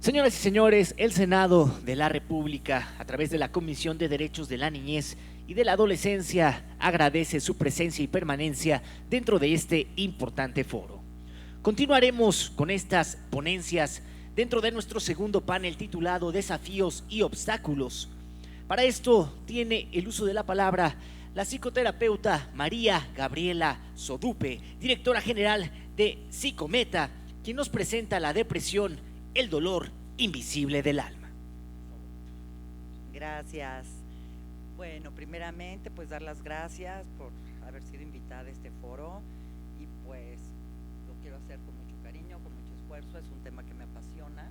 Señoras y señores, el Senado de la República, a través de la Comisión de Derechos de la Niñez y de la Adolescencia, agradece su presencia y permanencia dentro de este importante foro. Continuaremos con estas ponencias dentro de nuestro segundo panel titulado Desafíos y Obstáculos. Para esto tiene el uso de la palabra la psicoterapeuta María Gabriela Sodupe, directora general de Psicometa, quien nos presenta la depresión, el dolor invisible del alma. Gracias. Bueno, primeramente, pues dar las gracias por haber sido invitada a este foro y pues lo quiero hacer con mucho cariño, con mucho esfuerzo. Es un tema que me apasiona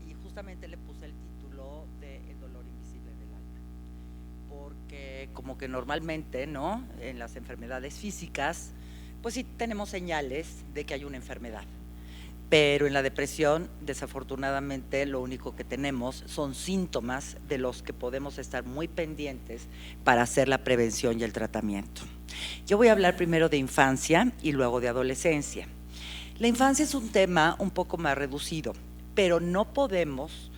y justamente le puse el título de El dolor invisible del alma, porque como que normalmente, ¿no?, en las enfermedades físicas, pues sí tenemos señales de que hay una enfermedad. Pero en la depresión, desafortunadamente, lo único que tenemos son síntomas de los que podemos estar muy pendientes para hacer la prevención y el tratamiento. Yo voy a hablar primero de infancia y luego de adolescencia. La infancia es un tema un poco más reducido, pero no podemos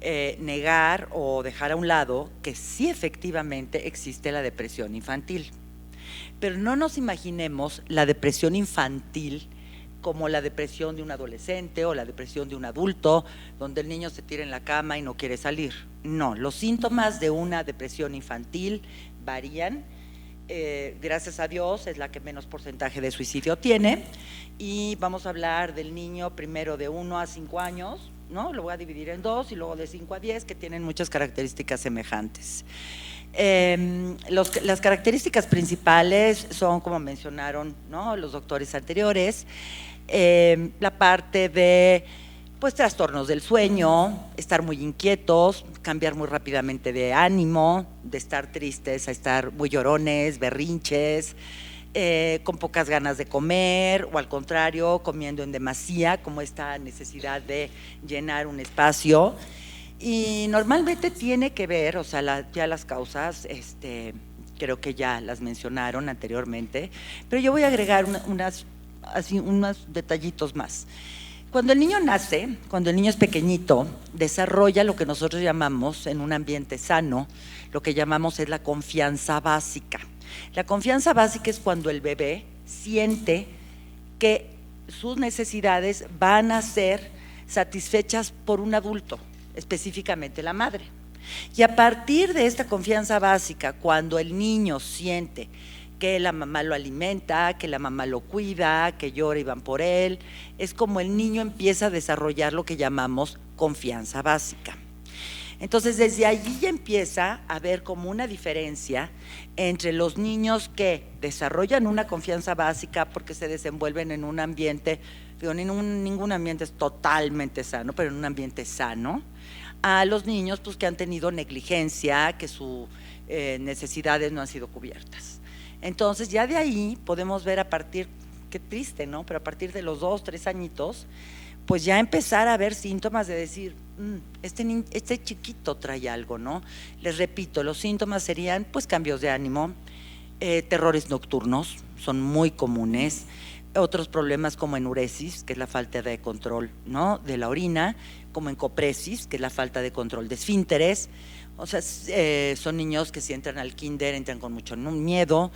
negar o dejar a un lado que sí efectivamente existe la depresión infantil. Pero no nos imaginemos la depresión infantil como la depresión de un adolescente o la depresión de un adulto, donde el niño se tira en la cama y no quiere salir. No, los síntomas de una depresión infantil varían. Gracias a Dios es la que menos porcentaje de suicidio tiene, y vamos a hablar del niño primero de 1 a 5 años, ¿no? Lo voy a dividir en dos, y luego de 5 a 10, que tienen muchas características semejantes. Las características principales son, como mencionaron, ¿no?, los doctores anteriores, la parte de pues trastornos del sueño, estar muy inquietos, cambiar muy rápidamente de ánimo, de estar tristes a estar muy llorones, berrinches, con pocas ganas de comer, o al contrario, comiendo en demasía, como esta necesidad de llenar un espacio. Y normalmente tiene que ver, o sea, ya las causas, creo que ya las mencionaron anteriormente, pero yo voy a agregar unos detallitos más. Cuando el niño nace, cuando el niño es pequeñito, desarrolla lo que nosotros llamamos, en un ambiente sano, lo que llamamos es la confianza básica. La confianza básica es cuando el bebé siente que sus necesidades van a ser satisfechas por un adulto, específicamente la madre. Y a partir de esta confianza básica, cuando el niño siente que la mamá lo alimenta, que la mamá lo cuida, que llora y van por él, es como el niño empieza a desarrollar lo que llamamos confianza básica. Entonces, desde allí ya empieza a haber como una diferencia entre los niños que desarrollan una confianza básica porque se desenvuelven en un ambiente, digo, ningún ambiente es totalmente sano, pero en un ambiente sano, a los niños pues que han tenido negligencia, que sus necesidades no han sido cubiertas. Entonces ya de ahí podemos ver a partir, qué triste, ¿no?, pero a partir de los 2, 3 añitos, pues ya empezar a ver síntomas de decir, este chiquito trae algo, ¿no? Les repito, los síntomas serían pues cambios de ánimo, terrores nocturnos, son muy comunes, otros problemas como enuresis, que es la falta de control, ¿no?, de la orina, como encopresis, que es la falta de control de esfínteres. O sea, son niños que si entran al kinder entran con mucho miedo,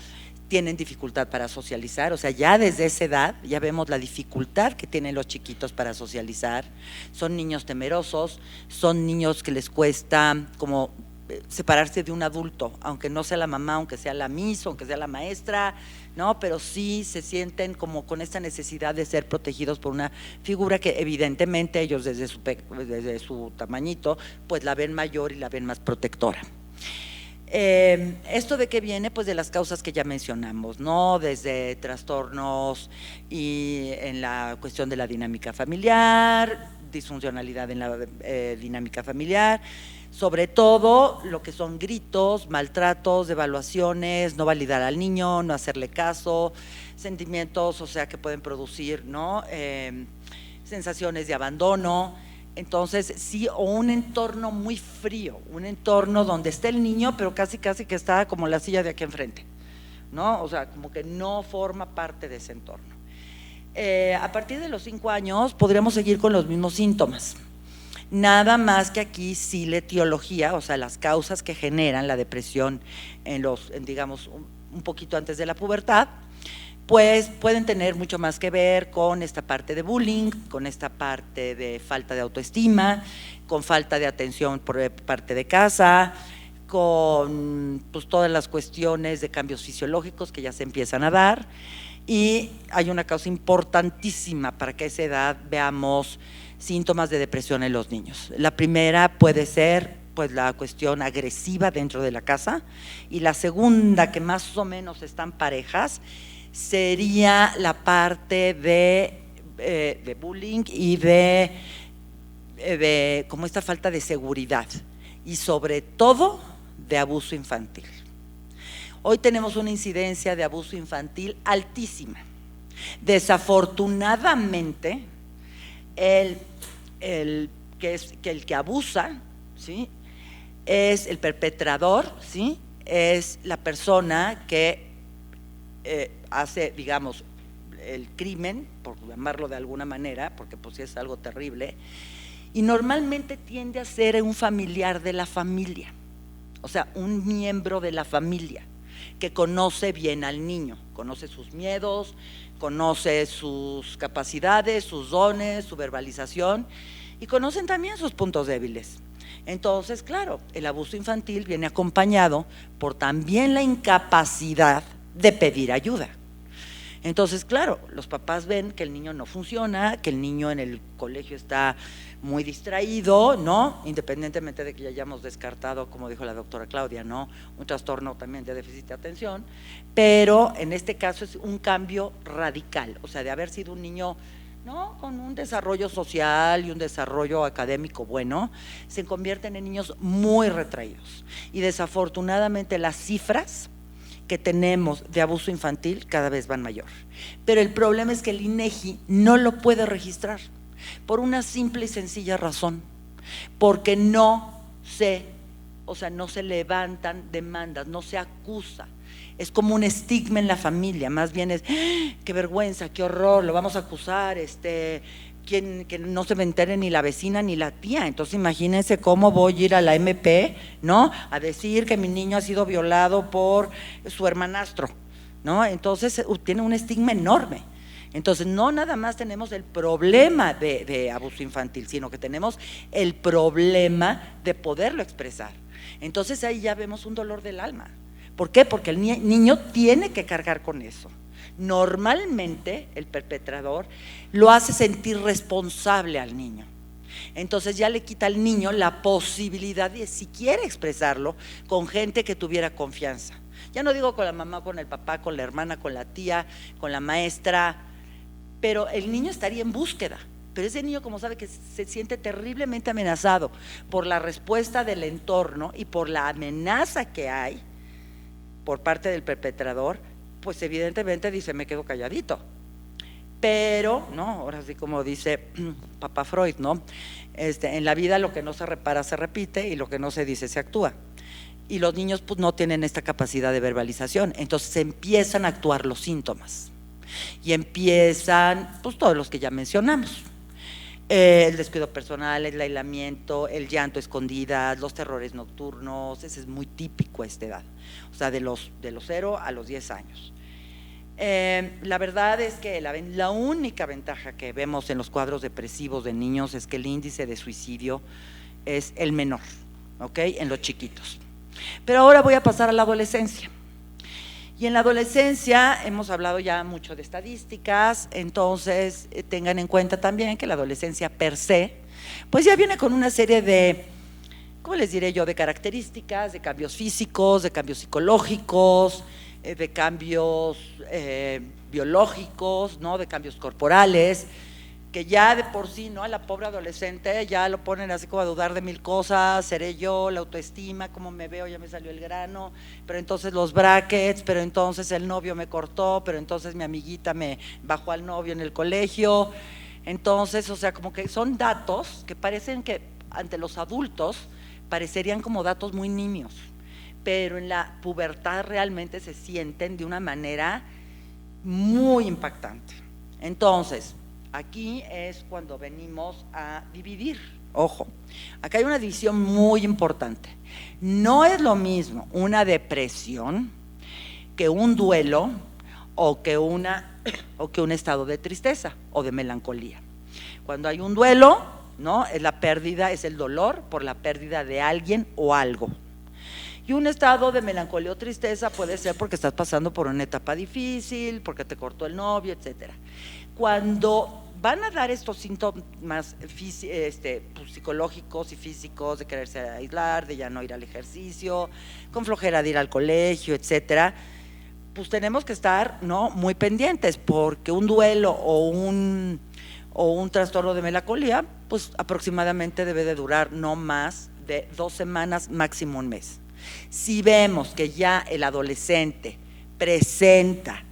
tienen dificultad para socializar, o sea, ya desde esa edad ya vemos la dificultad que tienen los chiquitos para socializar. Son niños temerosos, son niños que les cuesta como separarse de un adulto, aunque no sea la mamá, aunque sea la miss, aunque sea la maestra, ¿no?, pero sí se sienten como con esta necesidad de ser protegidos por una figura que evidentemente ellos desde su tamañito pues la ven mayor y la ven más protectora. ¿Esto de qué viene? Pues de las causas que ya mencionamos, ¿no?, desde trastornos y en la cuestión de la dinámica familiar, disfuncionalidad en la dinámica familiar, sobre todo lo que son gritos, maltratos, devaluaciones, no validar al niño, no hacerle caso, sentimientos, o sea, que pueden producir, ¿no?, sensaciones de abandono. Entonces, sí, o un entorno muy frío, un entorno donde está el niño, pero casi que está como la silla de aquí enfrente, ¿no? O sea, como que no forma parte de ese entorno. A partir de los 5 años podríamos seguir con los mismos síntomas. Nada más que aquí sí la etiología, o sea, las causas que generan la depresión digamos, un poquito antes de la pubertad, pues pueden tener mucho más que ver con esta parte de bullying, con esta parte de falta de autoestima, con falta de atención por parte de casa, con pues, todas las cuestiones de cambios fisiológicos que ya se empiezan a dar. Y hay una causa importantísima para que a esa edad veamos síntomas de depresión en los niños. La primera puede ser pues la cuestión agresiva dentro de la casa, y la segunda, que más o menos están parejas, sería la parte de bullying y de como esta falta de seguridad, y sobre todo de abuso infantil. Hoy tenemos una incidencia de abuso infantil altísima. Desafortunadamente, el que abusa, ¿sí?, es el perpetrador, ¿sí?, es la persona que hace, digamos, el crimen, por llamarlo de alguna manera, porque pues sí es algo terrible, y normalmente tiende a ser un familiar de la familia, o sea, un miembro de la familia que conoce bien al niño, conoce sus miedos, conoce sus capacidades, sus dones, su verbalización, y conocen también sus puntos débiles. Entonces, claro, el abuso infantil viene acompañado por también la incapacidad de pedir ayuda. Entonces, claro, los papás ven que el niño no funciona, que el niño en el colegio está muy distraído, ¿no? Independientemente de que ya hayamos descartado, como dijo la doctora Claudia, ¿no?, un trastorno también de déficit de atención, pero en este caso es un cambio radical, o sea, de haber sido un niño, ¿no?, con un desarrollo social y un desarrollo académico bueno, se convierten en niños muy retraídos. Y desafortunadamente las cifras que tenemos de abuso infantil cada vez van mayor. Pero el problema es que el INEGI no lo puede registrar por una simple y sencilla razón, porque no se levantan demandas, no se acusa. Es como un estigma en la familia, más bien es qué vergüenza, qué horror, lo vamos a acusar, que no se me entere ni la vecina ni la tía. Entonces imagínense cómo voy a ir a la MP, ¿no?, a decir que mi niño ha sido violado por su hermanastro, ¿no? Entonces tiene un estigma enorme. Entonces no nada más tenemos el problema de abuso infantil, sino que tenemos el problema de poderlo expresar. Entonces ahí ya vemos un dolor del alma. ¿Por qué? Porque el niño tiene que cargar con eso. Normalmente el perpetrador lo hace sentir responsable al niño. Entonces ya le quita al niño la posibilidad de siquiera expresarlo con gente que tuviera confianza. Ya no digo con la mamá, con el papá, con la hermana, con la tía, con la maestra, pero el niño estaría en búsqueda. Pero ese niño, como sabe que se siente terriblemente amenazado por la respuesta del entorno y por la amenaza que hay por parte del perpetrador, pues evidentemente dice, me quedo calladito. Pero, ¿no?, ahora sí como dice papá Freud, ¿no?, en la vida lo que no se repara se repite y lo que no se dice se actúa. Y los niños pues no tienen esta capacidad de verbalización, entonces empiezan a actuar los síntomas. Y empiezan pues todos los que ya mencionamos. El descuido personal, el aislamiento, el llanto a escondidas, los terrores nocturnos, ese es muy típico a esta edad, o sea, de los 0 a los 10 años. La verdad es que la única ventaja que vemos en los cuadros depresivos de niños es que el índice de suicidio es el menor, ¿ok?, en los chiquitos. Pero ahora voy a pasar a la adolescencia. Y en la adolescencia hemos hablado ya mucho de estadísticas, entonces tengan en cuenta también que la adolescencia per se, pues ya viene con una serie de, ¿cómo les diré yo?, de características, de cambios físicos, de cambios psicológicos, de cambios biológicos, ¿no?, de cambios corporales, que ya de por sí, ¿no?, a la pobre adolescente ya lo ponen así como a dudar de mil cosas, seré yo, la autoestima, cómo me veo, ya me salió el grano, pero entonces los brackets, pero entonces el novio me cortó, pero entonces mi amiguita me bajó al novio en el colegio. Entonces, o sea, como que son datos que parecen que ante los adultos parecerían como datos muy nimios, pero en la pubertad realmente se sienten de una manera muy impactante. Entonces, aquí es cuando venimos a dividir Ojo, acá hay una división muy importante. No es lo mismo una depresión que un duelo o que un estado de tristeza o de melancolía. Cuando hay un duelo, ¿no?, es la pérdida, es el dolor por la pérdida de alguien o algo. Y un estado de melancolía o tristeza puede ser porque estás pasando por una etapa difícil, porque te cortó el novio, etcétera. Cuando van a dar estos síntomas psicológicos y físicos de quererse aislar, de ya no ir al ejercicio, con flojera de ir al colegio, etcétera, pues tenemos que estar, ¿no?, muy pendientes, porque un duelo o un trastorno de melancolía, pues aproximadamente debe de durar no más de 2 semanas, máximo un mes. Si vemos que ya el adolescente presenta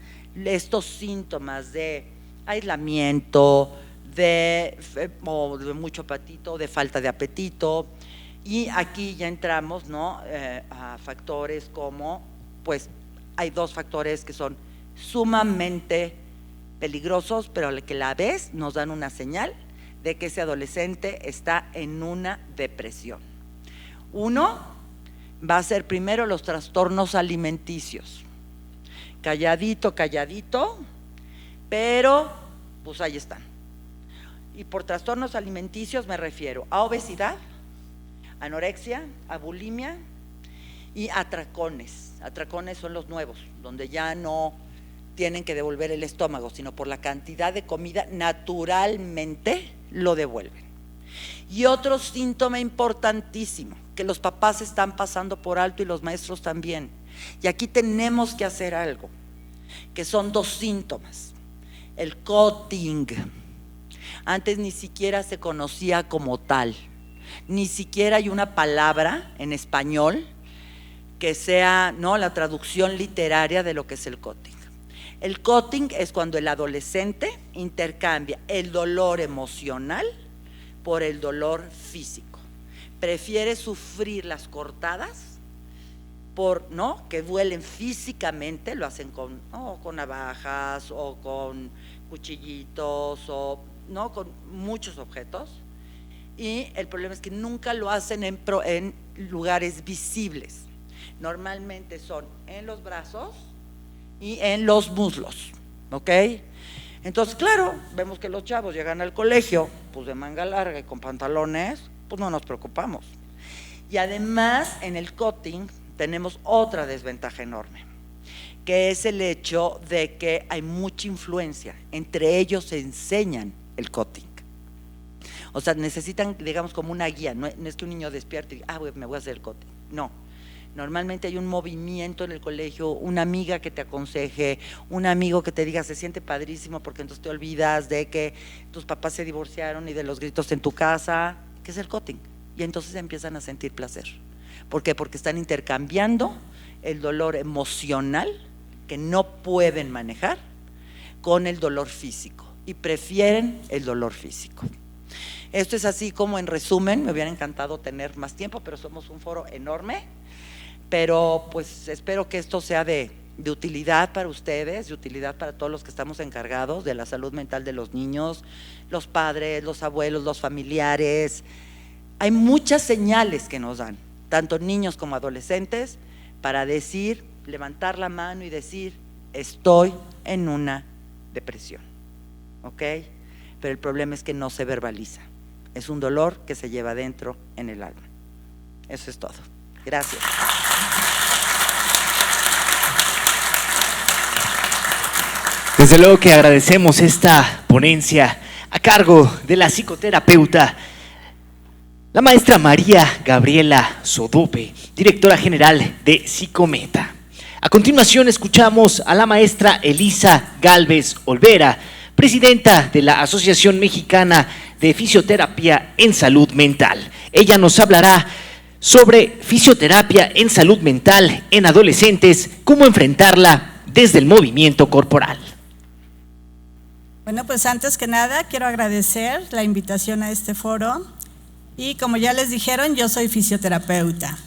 estos síntomas de aislamiento, de mucho apetito, de falta de apetito, y aquí ya entramos, ¿no?, a factores como, pues hay 2 factores que son sumamente peligrosos, pero que a la vez nos dan una señal de que ese adolescente está en una depresión. Uno va a ser primero los trastornos alimenticios, calladito, pero pues ahí están. Y por trastornos alimenticios me refiero a obesidad, anorexia, a bulimia y atracones. Atracones son los nuevos, donde ya no tienen que devolver el estómago, sino por la cantidad de comida naturalmente lo devuelven. Y otro síntoma importantísimo, que los papás están pasando por alto y los maestros también, y aquí tenemos que hacer algo, que son 2 síntomas. El cutting, antes ni siquiera se conocía como tal, ni siquiera hay una palabra en español que sea, ¿no?, la traducción literaria de lo que es el cutting. El cutting es cuando el adolescente intercambia el dolor emocional por el dolor físico. Prefiere sufrir las cortadas ¿no?, que duelen físicamente, lo hacen con navajas o con cuchillitos o, ¿no?, con muchos objetos, y el problema es que nunca lo hacen en lugares visibles. Normalmente son en los brazos y en los muslos, ¿ok? Entonces, claro, vemos que los chavos llegan al colegio pues de manga larga y con pantalones, pues no nos preocupamos. Y además en el cutting tenemos otra desventaja enorme, que es el hecho de que hay mucha influencia, entre ellos se enseñan el cutting. O sea, necesitan, digamos, como una guía, no es que un niño despierte y me voy a hacer el cutting, no. Normalmente hay un movimiento en el colegio, una amiga que te aconseje, un amigo que te diga, se siente padrísimo, porque entonces te olvidas de que tus papás se divorciaron y de los gritos en tu casa, que es el cutting, y entonces empiezan a sentir placer. ¿Por qué? Porque están intercambiando el dolor emocional que no pueden manejar con el dolor físico, y prefieren el dolor físico. Esto es así como en resumen. Me hubiera encantado tener más tiempo, pero somos un foro enorme. Pero pues espero que esto sea de utilidad para ustedes, de utilidad para todos los que estamos encargados de la salud mental de los niños, los padres, los abuelos, los familiares. Hay muchas señales que nos dan, tanto niños como adolescentes, para decir, levantar la mano y decir, estoy en una depresión, ¿ok? Pero el problema es que no se verbaliza, es un dolor que se lleva dentro en el alma. Eso es todo. Gracias. Desde luego que agradecemos esta ponencia a cargo de la psicoterapeuta, la maestra María Gabriela Sodope, directora general de Psicometa. A continuación escuchamos a la maestra Elisa Gálvez Olvera, presidenta de la Asociación Mexicana de Fisioterapia en Salud Mental. Ella nos hablará sobre fisioterapia en salud mental en adolescentes, cómo enfrentarla desde el movimiento corporal. Bueno, pues antes que nada quiero agradecer la invitación a este foro, y como ya les dijeron, yo soy fisioterapeuta.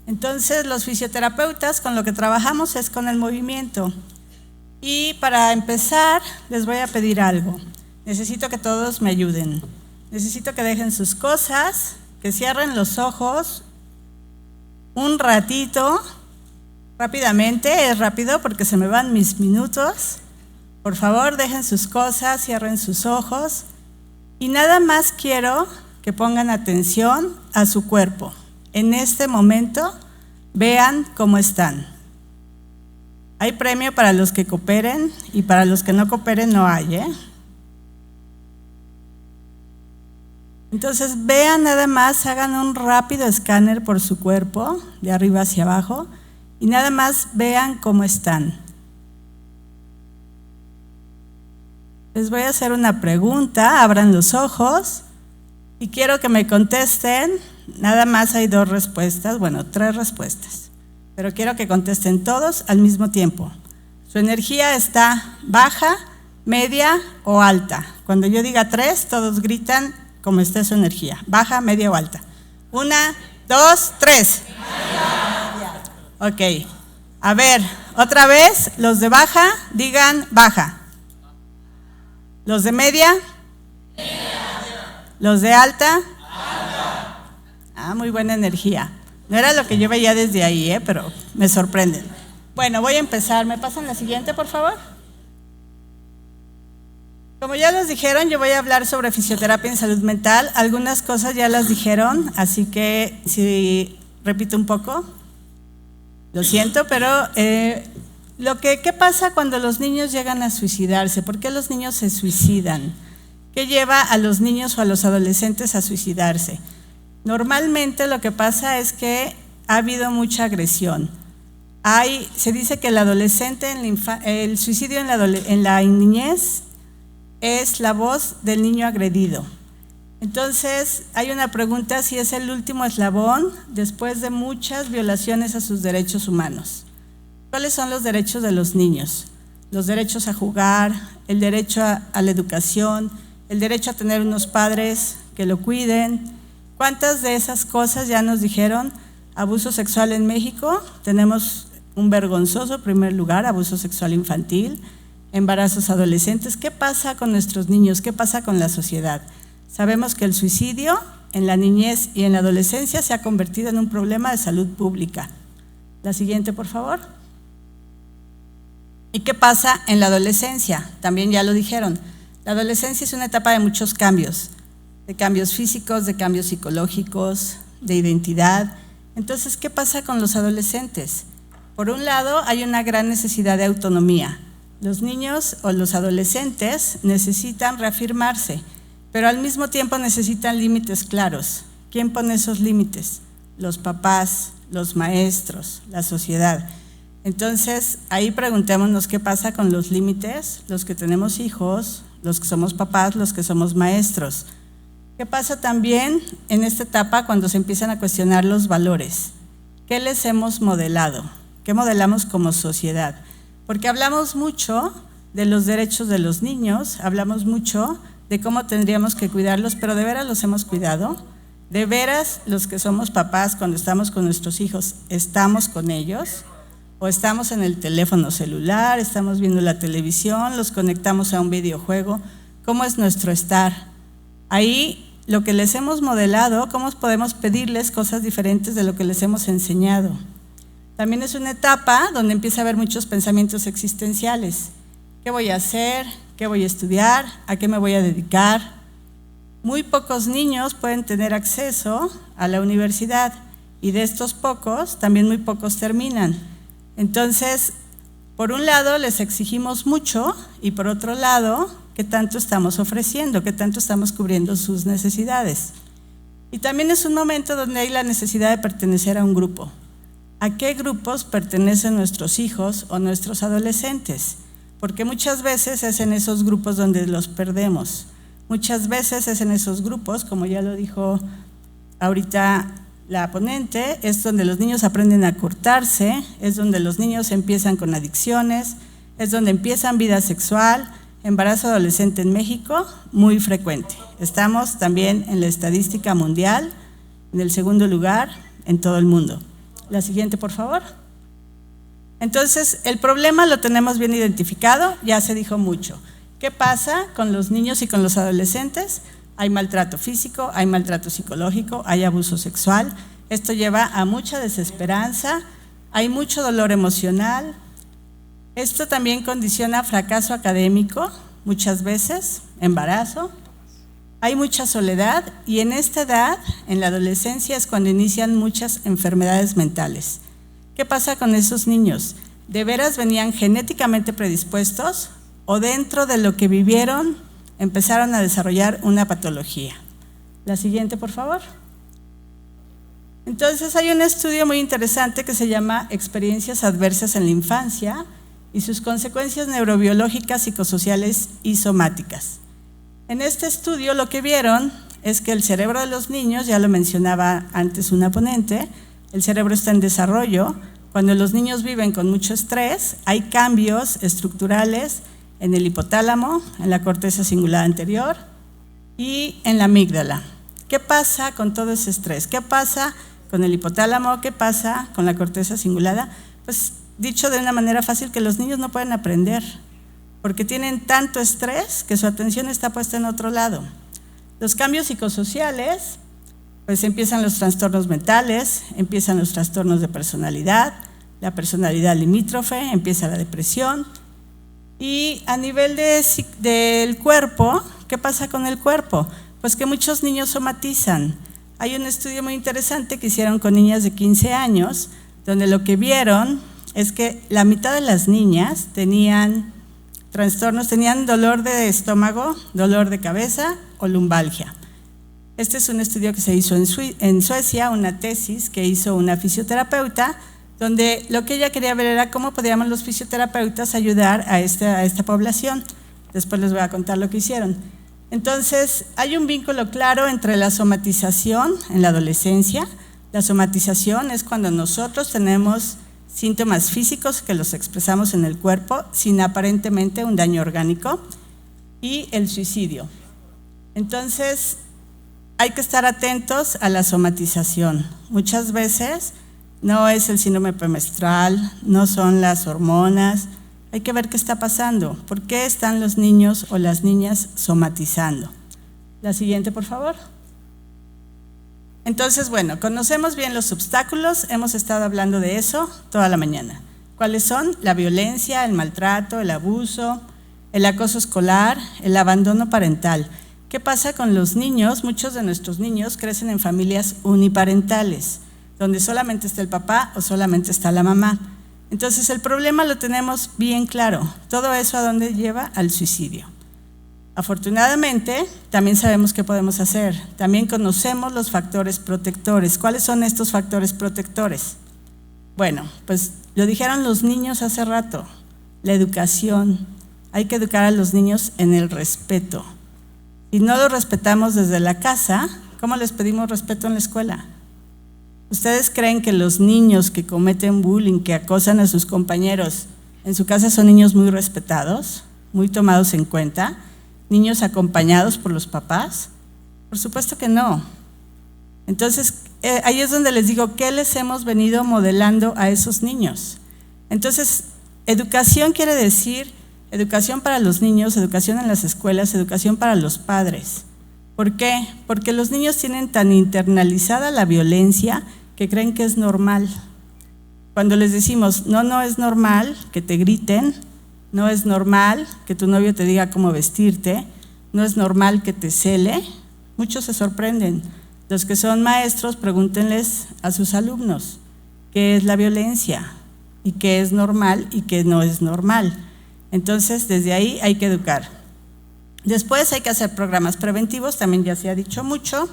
Entonces, los fisioterapeutas con lo que trabajamos es con el movimiento. Y para empezar, les voy a pedir algo. Necesito que todos me ayuden. necesito que dejen sus cosas, que cierren los ojos un ratito, rápidamente, es rápido porque se me van mis minutos. Por favor, dejen sus cosas, cierren sus ojos y nada más quiero que pongan atención a su cuerpo. En este momento, vean cómo están. Hay premio para los que cooperen y para los que no cooperen no hay, ¿eh? Entonces, vean nada más, hagan un rápido escáner por su cuerpo, de arriba hacia abajo, y nada más vean cómo están. Les voy a hacer una pregunta, abran los ojos, y quiero que me contesten, nada más hay 2 respuestas, bueno, 3 respuestas, pero quiero que contesten todos al mismo tiempo. ¿Su energía está baja, media o alta? Cuando yo diga 3, todos gritan como esté su energía, baja, media o alta. 1, 2, 3. Ok, a ver, otra vez, los de baja, digan baja. Los de media. Los de alta. Muy buena energía. No era lo que yo veía desde ahí, pero me sorprenden. Bueno, voy a empezar. ¿Me pasan la siguiente, por favor? Como ya les dijeron, yo voy a hablar sobre fisioterapia en salud mental. Algunas cosas ya las dijeron, así que si repito un poco, lo siento, pero ¿qué pasa cuando los niños llegan a suicidarse? ¿Por qué los niños se suicidan? ¿Qué lleva a los niños o a los adolescentes a suicidarse? Normalmente lo que pasa es que ha habido mucha agresión. Se dice que el adolescente, el suicidio en la niñez es la voz del niño agredido. Entonces, hay una pregunta si es el último eslabón después de muchas violaciones a sus derechos humanos. ¿Cuáles son los derechos de los niños? Los derechos a jugar, el derecho a la educación, el derecho a tener unos padres que lo cuiden. ¿Cuántas de esas cosas ya nos dijeron? Abuso sexual en México, tenemos un vergonzoso primer lugar, abuso sexual infantil, embarazos adolescentes. ¿Qué pasa con nuestros niños? ¿Qué pasa con la sociedad? Sabemos que el suicidio en la niñez y en la adolescencia se ha convertido en un problema de salud pública. La siguiente, por favor. ¿Y qué pasa en la adolescencia? También ya lo dijeron. La adolescencia es una etapa de muchos cambios, de cambios físicos, de cambios psicológicos, de identidad. Entonces, ¿qué pasa con los adolescentes? Por un lado, hay una gran necesidad de autonomía. Los niños o los adolescentes necesitan reafirmarse, pero al mismo tiempo necesitan límites claros. ¿Quién pone esos límites? Los papás, los maestros, la sociedad. Entonces, ahí preguntémonos qué pasa con los límites, los que tenemos hijos, los que somos papás, los que somos maestros. ¿Qué pasa también en esta etapa cuando se empiezan a cuestionar los valores? ¿Qué les hemos modelado? ¿Qué modelamos como sociedad? Porque hablamos mucho de los derechos de los niños, hablamos mucho de cómo tendríamos que cuidarlos, pero ¿de veras los hemos cuidado? ¿De veras los que somos papás cuando estamos con nuestros hijos, estamos con ellos? ¿O estamos en el teléfono celular, estamos viendo la televisión, los conectamos a un videojuego? ¿Cómo es nuestro estar? Ahí lo que les hemos modelado, ¿cómo podemos pedirles cosas diferentes de lo que les hemos enseñado? También es una etapa donde empieza a haber muchos pensamientos existenciales. ¿Qué voy a hacer? ¿Qué voy a estudiar? ¿A qué me voy a dedicar? Muy pocos niños pueden tener acceso a la universidad y de estos pocos, también muy pocos terminan. Entonces, por un lado les exigimos mucho y por otro lado, ¿qué tanto estamos ofreciendo? ¿Qué tanto estamos cubriendo sus necesidades? Y también es un momento donde hay la necesidad de pertenecer a un grupo. ¿A qué grupos pertenecen nuestros hijos o nuestros adolescentes? Porque muchas veces es en esos grupos donde los perdemos. Muchas veces es en esos grupos, como ya lo dijo ahorita la ponente, es donde los niños aprenden a cortarse, es donde los niños empiezan con adicciones, es donde empiezan vida sexual, embarazo adolescente en México, muy frecuente. Estamos también en la estadística mundial, en el segundo lugar en todo el mundo. La siguiente, por favor. Entonces, el problema lo tenemos bien identificado, ya se dijo mucho. ¿Qué pasa con los niños y con los adolescentes? hay maltrato físico, hay maltrato psicológico, hay abuso sexual. Esto lleva a mucha desesperanza, hay mucho dolor emocional. Esto también condiciona fracaso académico, muchas veces, embarazo. Hay mucha soledad y en esta edad, en la adolescencia, es cuando inician muchas enfermedades mentales. ¿Qué pasa con esos niños? ¿De veras venían genéticamente predispuestos o dentro de lo que vivieron empezaron a desarrollar una patología? La siguiente, por favor. Entonces hay un estudio muy interesante que se llama Experiencias adversas en la infancia y sus consecuencias neurobiológicas, psicosociales y somáticas. En este estudio lo que vieron es que el cerebro de los niños, ya lo mencionaba antes una ponente, el cerebro está en desarrollo. Cuando los niños viven con mucho estrés, hay cambios estructurales en el hipotálamo, en la corteza cingulada anterior y en la amígdala. ¿Qué pasa con todo ese estrés? ¿Qué pasa con el hipotálamo? ¿Qué pasa con la corteza cingulada? Pues dicho de una manera fácil, que los niños no pueden aprender porque tienen tanto estrés que su atención está puesta en otro lado. Los cambios psicosociales, pues empiezan los trastornos mentales, empiezan los trastornos de personalidad, la personalidad limítrofe, empieza la depresión. Y a nivel del cuerpo, ¿qué pasa con el cuerpo? Pues que muchos niños somatizan. Hay un estudio muy interesante que hicieron con niñas de 15 años, donde lo que vieron es que la mitad de las niñas tenían trastornos, tenían dolor de estómago, dolor de cabeza o lumbalgia. Este es un estudio que se hizo en Suecia, una tesis que hizo una fisioterapeuta, donde lo que ella quería ver era cómo podíamos los fisioterapeutas ayudar a esta población. Después les voy a contar lo que hicieron. Entonces, hay un vínculo claro entre la somatización en la adolescencia. La somatización es cuando nosotros tenemos síntomas físicos que los expresamos en el cuerpo sin aparentemente un daño orgánico, y el suicidio. Entonces, hay que estar atentos a la somatización. Muchas veces no es el síndrome premenstrual, no son las hormonas. Hay que ver qué está pasando, por qué están los niños o las niñas somatizando. La siguiente, por favor. Entonces, bueno, conocemos bien los obstáculos, hemos estado hablando de eso toda la mañana. ¿Cuáles son? La violencia, el maltrato, el abuso, el acoso escolar, el abandono parental. ¿Qué pasa con los niños? Muchos de nuestros niños crecen en familias uniparentales, donde solamente está el papá o solamente está la mamá. Entonces, el problema lo tenemos bien claro. Todo eso, ¿a dónde lleva? Al suicidio. Afortunadamente, también sabemos qué podemos hacer. También conocemos los factores protectores. ¿Cuáles son estos factores protectores? Bueno, pues lo dijeron los niños hace rato. La educación. Hay que educar a los niños en el respeto. Si no los respetamos desde la casa, ¿cómo les pedimos respeto en la escuela? ¿Ustedes creen que los niños que cometen bullying, que acosan a sus compañeros, en su casa son niños muy respetados, muy tomados en cuenta? ¿Niños acompañados por los papás? Por supuesto que no. Entonces, ahí es donde les digo, ¿qué les hemos venido modelando a esos niños? Entonces, educación quiere decir educación para los niños, educación en las escuelas, educación para los padres. ¿Por qué? Porque los niños tienen tan internalizada la violencia que creen que es normal. Cuando les decimos, no es normal que te griten, no es normal que tu novio te diga cómo vestirte, no es normal que te cele, muchos se sorprenden. Los que son maestros, pregúntenles a sus alumnos qué es la violencia y qué es normal y qué no es normal. Entonces, desde ahí hay que educar. Después hay que hacer programas preventivos, también ya se ha dicho mucho.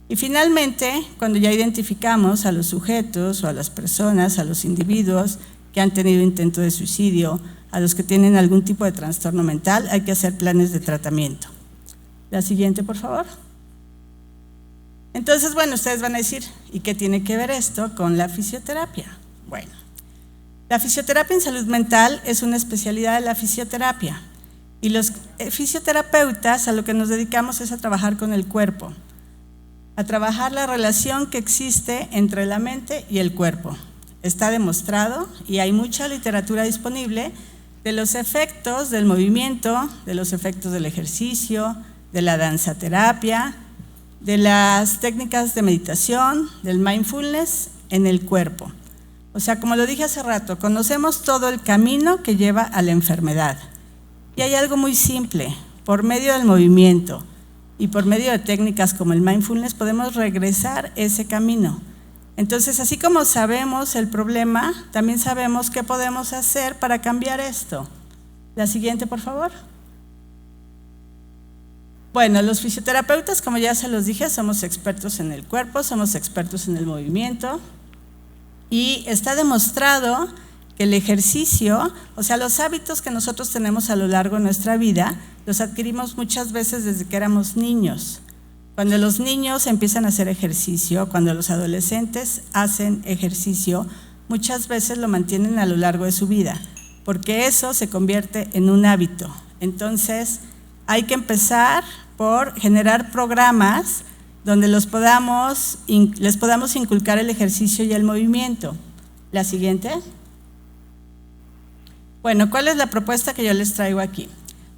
Y finalmente, cuando ya identificamos a los sujetos o a las personas, a los individuos que han tenido intento de suicidio, a los que tienen algún tipo de trastorno mental, hay que hacer planes de tratamiento. La siguiente, por favor. Entonces, bueno, ustedes van a decir, ¿y qué tiene que ver esto con la fisioterapia? Bueno, la fisioterapia en salud mental es una especialidad de la fisioterapia. Y los fisioterapeutas a lo que nos dedicamos es a trabajar con el cuerpo, a trabajar la relación que existe entre la mente y el cuerpo. Está demostrado y hay mucha literatura disponible de los efectos del movimiento, de los efectos del ejercicio, de la danzaterapia, de las técnicas de meditación, del mindfulness en el cuerpo. O sea, como lo dije hace rato, conocemos todo el camino que lleva a la enfermedad. Y hay algo muy simple, por medio del movimiento y por medio de técnicas como el mindfulness podemos regresar ese camino. Entonces, así como sabemos el problema, también sabemos qué podemos hacer para cambiar esto. La siguiente, por favor. Bueno, los fisioterapeutas, como ya se los dije, somos expertos en el cuerpo, somos expertos en el movimiento y está demostrado que el ejercicio, o sea, los hábitos que nosotros tenemos a lo largo de nuestra vida, los adquirimos muchas veces desde que éramos niños. Cuando los niños empiezan a hacer ejercicio, cuando los adolescentes hacen ejercicio, muchas veces lo mantienen a lo largo de su vida, porque eso se convierte en un hábito. Entonces, hay que empezar por generar programas donde les podamos inculcar el ejercicio y el movimiento. La siguiente. Bueno, ¿cuál es la propuesta que yo les traigo aquí?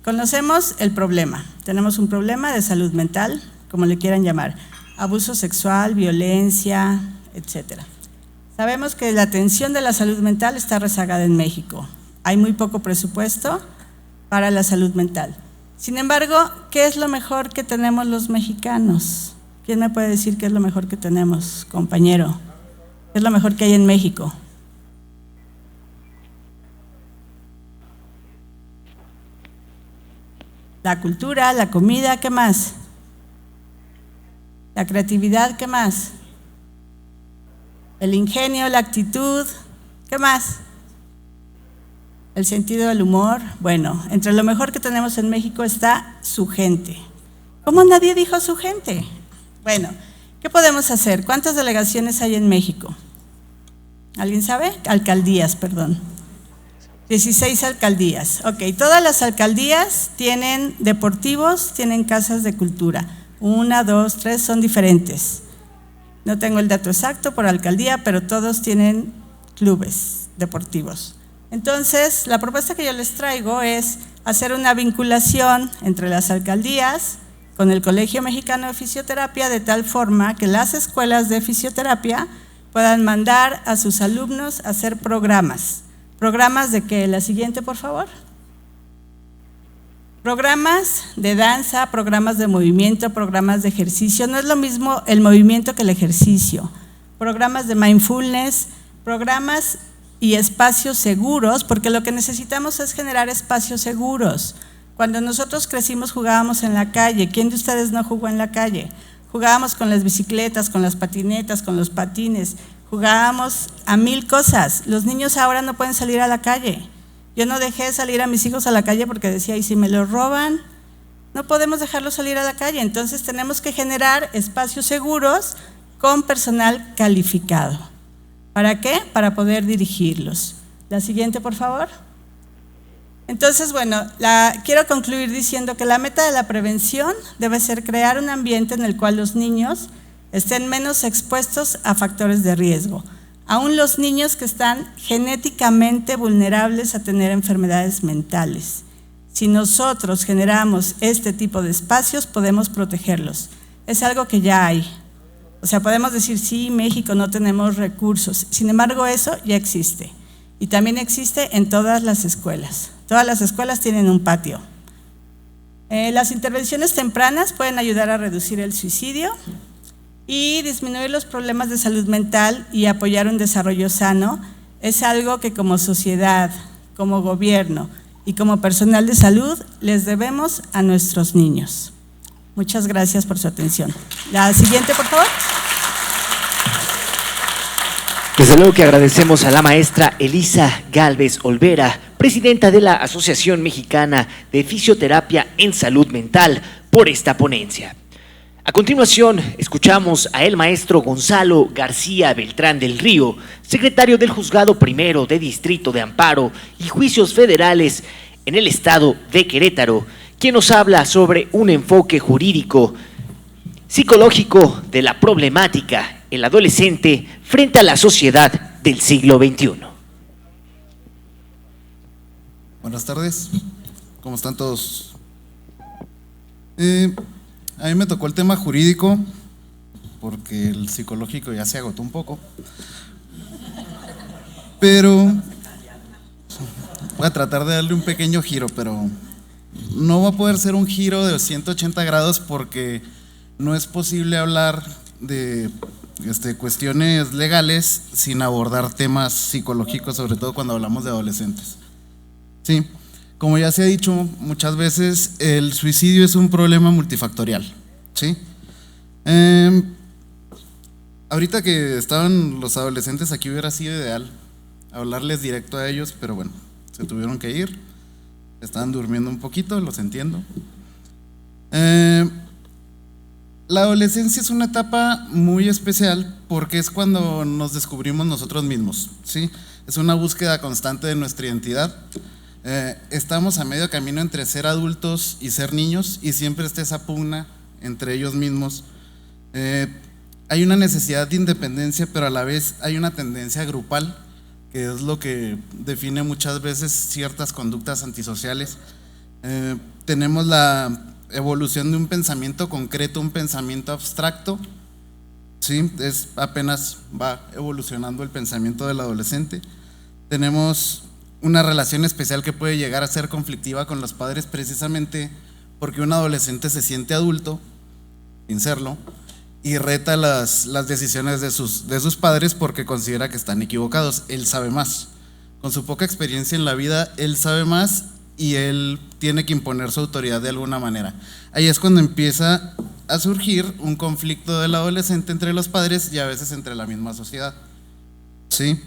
Conocemos el problema. Tenemos un problema de salud mental, como le quieran llamar, abuso sexual, violencia, etc. Sabemos que la atención de la salud mental está rezagada en México. Hay muy poco presupuesto para la salud mental. Sin embargo, ¿qué es lo mejor que tenemos los mexicanos? ¿Quién me puede decir qué es lo mejor que tenemos, compañero? ¿Qué es lo mejor que hay en México? La cultura, la comida, ¿qué más? La creatividad, ¿qué más? El ingenio, la actitud, ¿qué más? El sentido del humor. Bueno, entre lo mejor que tenemos en México está su gente. ¿Cómo nadie dijo su gente? Bueno, ¿qué podemos hacer? ¿Cuántas delegaciones hay en México? ¿Alguien sabe? Alcaldías, perdón. 16 alcaldías. Ok, todas las alcaldías tienen deportivos, tienen casas de cultura. 1, 2, 3, son diferentes. No tengo el dato exacto por alcaldía, pero todos tienen clubes deportivos. Entonces, la propuesta que yo les traigo es hacer una vinculación entre las alcaldías con el Colegio Mexicano de Fisioterapia, de tal forma que las escuelas de fisioterapia puedan mandar a sus alumnos a hacer programas. ¿Programas de qué? La siguiente, por favor. Programas de danza, programas de movimiento, programas de ejercicio. No es lo mismo el movimiento que el ejercicio. Programas de mindfulness, programas y espacios seguros, porque lo que necesitamos es generar espacios seguros. Cuando nosotros crecimos jugábamos en la calle. ¿Quién de ustedes no jugó en la calle? Jugábamos con las bicicletas, con las patinetas, con los patines. Jugábamos a 1000 cosas. Los niños ahora no pueden salir a la calle. Yo no dejé salir a mis hijos a la calle porque decía, ¿y si me los roban? No podemos dejarlos salir a la calle. Entonces tenemos que generar espacios seguros con personal calificado. ¿Para qué? Para poder dirigirlos. La siguiente, por favor. Entonces, bueno, quiero concluir diciendo que la meta de la prevención debe ser crear un ambiente en el cual los niños estén menos expuestos a factores de riesgo. Aún los niños que están genéticamente vulnerables a tener enfermedades mentales. Si nosotros generamos este tipo de espacios, podemos protegerlos. Es algo que ya hay. O sea, podemos decir, sí, México no tenemos recursos. Sin embargo, eso ya existe. Y también existe en todas las escuelas. Todas las escuelas tienen un patio. Las intervenciones tempranas pueden ayudar a reducir el suicidio y disminuir los problemas de salud mental y apoyar un desarrollo sano. Es algo que como sociedad, como gobierno y como personal de salud les debemos a nuestros niños. Muchas gracias por su atención. La siguiente, por favor. Desde luego que agradecemos a la maestra Elisa Gálvez Olvera, presidenta de la Asociación Mexicana de Fisioterapia en Salud Mental, por esta ponencia. A continuación, escuchamos a el maestro Gonzalo García Beltrán del Río, secretario del Juzgado Primero de Distrito de Amparo y Juicios Federales en el estado de Querétaro, quien nos habla sobre un enfoque jurídico, psicológico de la problemática el adolescente frente a la sociedad del siglo XXI. Buenas tardes, ¿cómo están todos? A mí me tocó el tema jurídico, porque el psicológico ya se agotó un poco. Pero voy a tratar de darle un pequeño giro, pero no va a poder ser un giro de 180 grados porque no es posible hablar de cuestiones legales sin abordar temas psicológicos, sobre todo cuando hablamos de adolescentes. Sí, como ya se ha dicho muchas veces, el suicidio es un problema multifactorial. ¿Sí? Ahorita que estaban los adolescentes aquí hubiera sido ideal hablarles directo a ellos, pero bueno, se tuvieron que ir, estaban durmiendo un poquito, los entiendo. La adolescencia es una etapa muy especial porque es cuando nos descubrimos nosotros mismos, ¿sí? Es una búsqueda constante de nuestra identidad. Estamos a medio camino entre ser adultos y ser niños y siempre está esa pugna entre ellos mismos. Hay una necesidad de independencia, pero a la vez hay una tendencia grupal, que es lo que define muchas veces ciertas conductas antisociales. Tenemos la evolución de un pensamiento concreto, un pensamiento abstracto. Sí, apenas va evolucionando el pensamiento del adolescente. Tenemos una relación especial que puede llegar a ser conflictiva con los padres, precisamente porque un adolescente se siente adulto, sin serlo, y reta las decisiones de sus padres porque considera que están equivocados. Él sabe más. Con su poca experiencia en la vida, él sabe más y él tiene que imponer su autoridad de alguna manera. Ahí es cuando empieza a surgir un conflicto del adolescente entre los padres y a veces entre la misma sociedad. ¿Sí?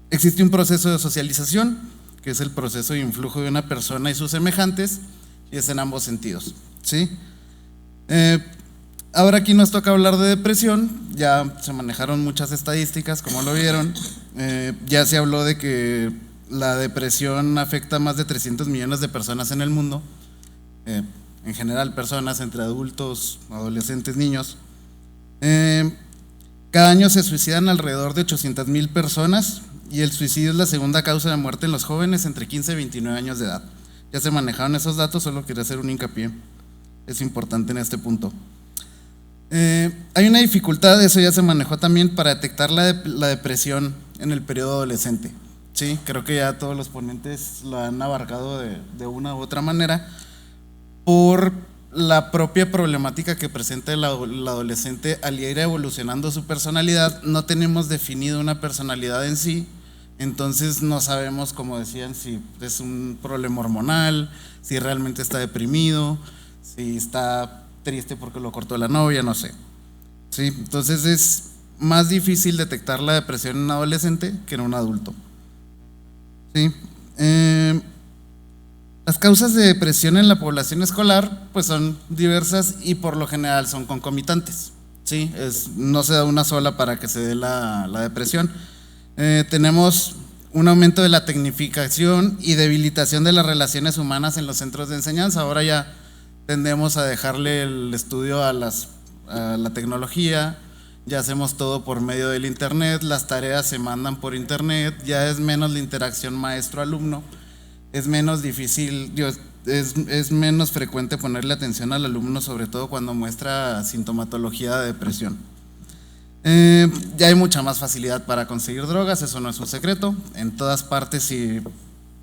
Existe un proceso de socialización, que es el proceso de influjo de una persona y sus semejantes, y es en ambos sentidos. ¿Sí? Ahora aquí nos toca hablar de depresión. Ya se manejaron muchas estadísticas, como lo vieron. Ya se habló de que la depresión afecta a más de 300 millones de personas en el mundo, en general personas entre adultos, adolescentes, niños. Cada año se suicidan alrededor de 800,000 personas y el suicidio es la segunda causa de muerte en los jóvenes entre 15 y 29 años de edad. Ya se manejaron esos datos, solo quería hacer un hincapié. Es importante en este punto. Hay una dificultad, eso ya se manejó también, para detectar la depresión en el periodo adolescente. Sí, creo que ya todos los ponentes lo han abarcado de una u otra manera, por la propia problemática que presenta el adolescente al ir evolucionando su personalidad. No tenemos definido una personalidad en sí, entonces no sabemos, como decían, si es un problema hormonal, si realmente está deprimido, si está triste porque lo cortó la novia, no sé. Sí, entonces es más difícil detectar la depresión en un adolescente que en un adulto. Sí. Las causas de depresión en la población escolar pues son diversas y por lo general son concomitantes. Sí, no se da una sola para que se dé la depresión. Tenemos un aumento de la tecnificación y debilitación de las relaciones humanas en los centros de enseñanza. Ahora ya tendemos a dejarle el estudio a la tecnología, ya hacemos todo por medio del internet, las tareas se mandan por internet, ya es menos la interacción maestro-alumno, es menos difícil, es menos frecuente ponerle atención al alumno, sobre todo cuando muestra sintomatología de depresión. Ya hay mucha más facilidad para conseguir drogas, eso no es un secreto, en todas partes y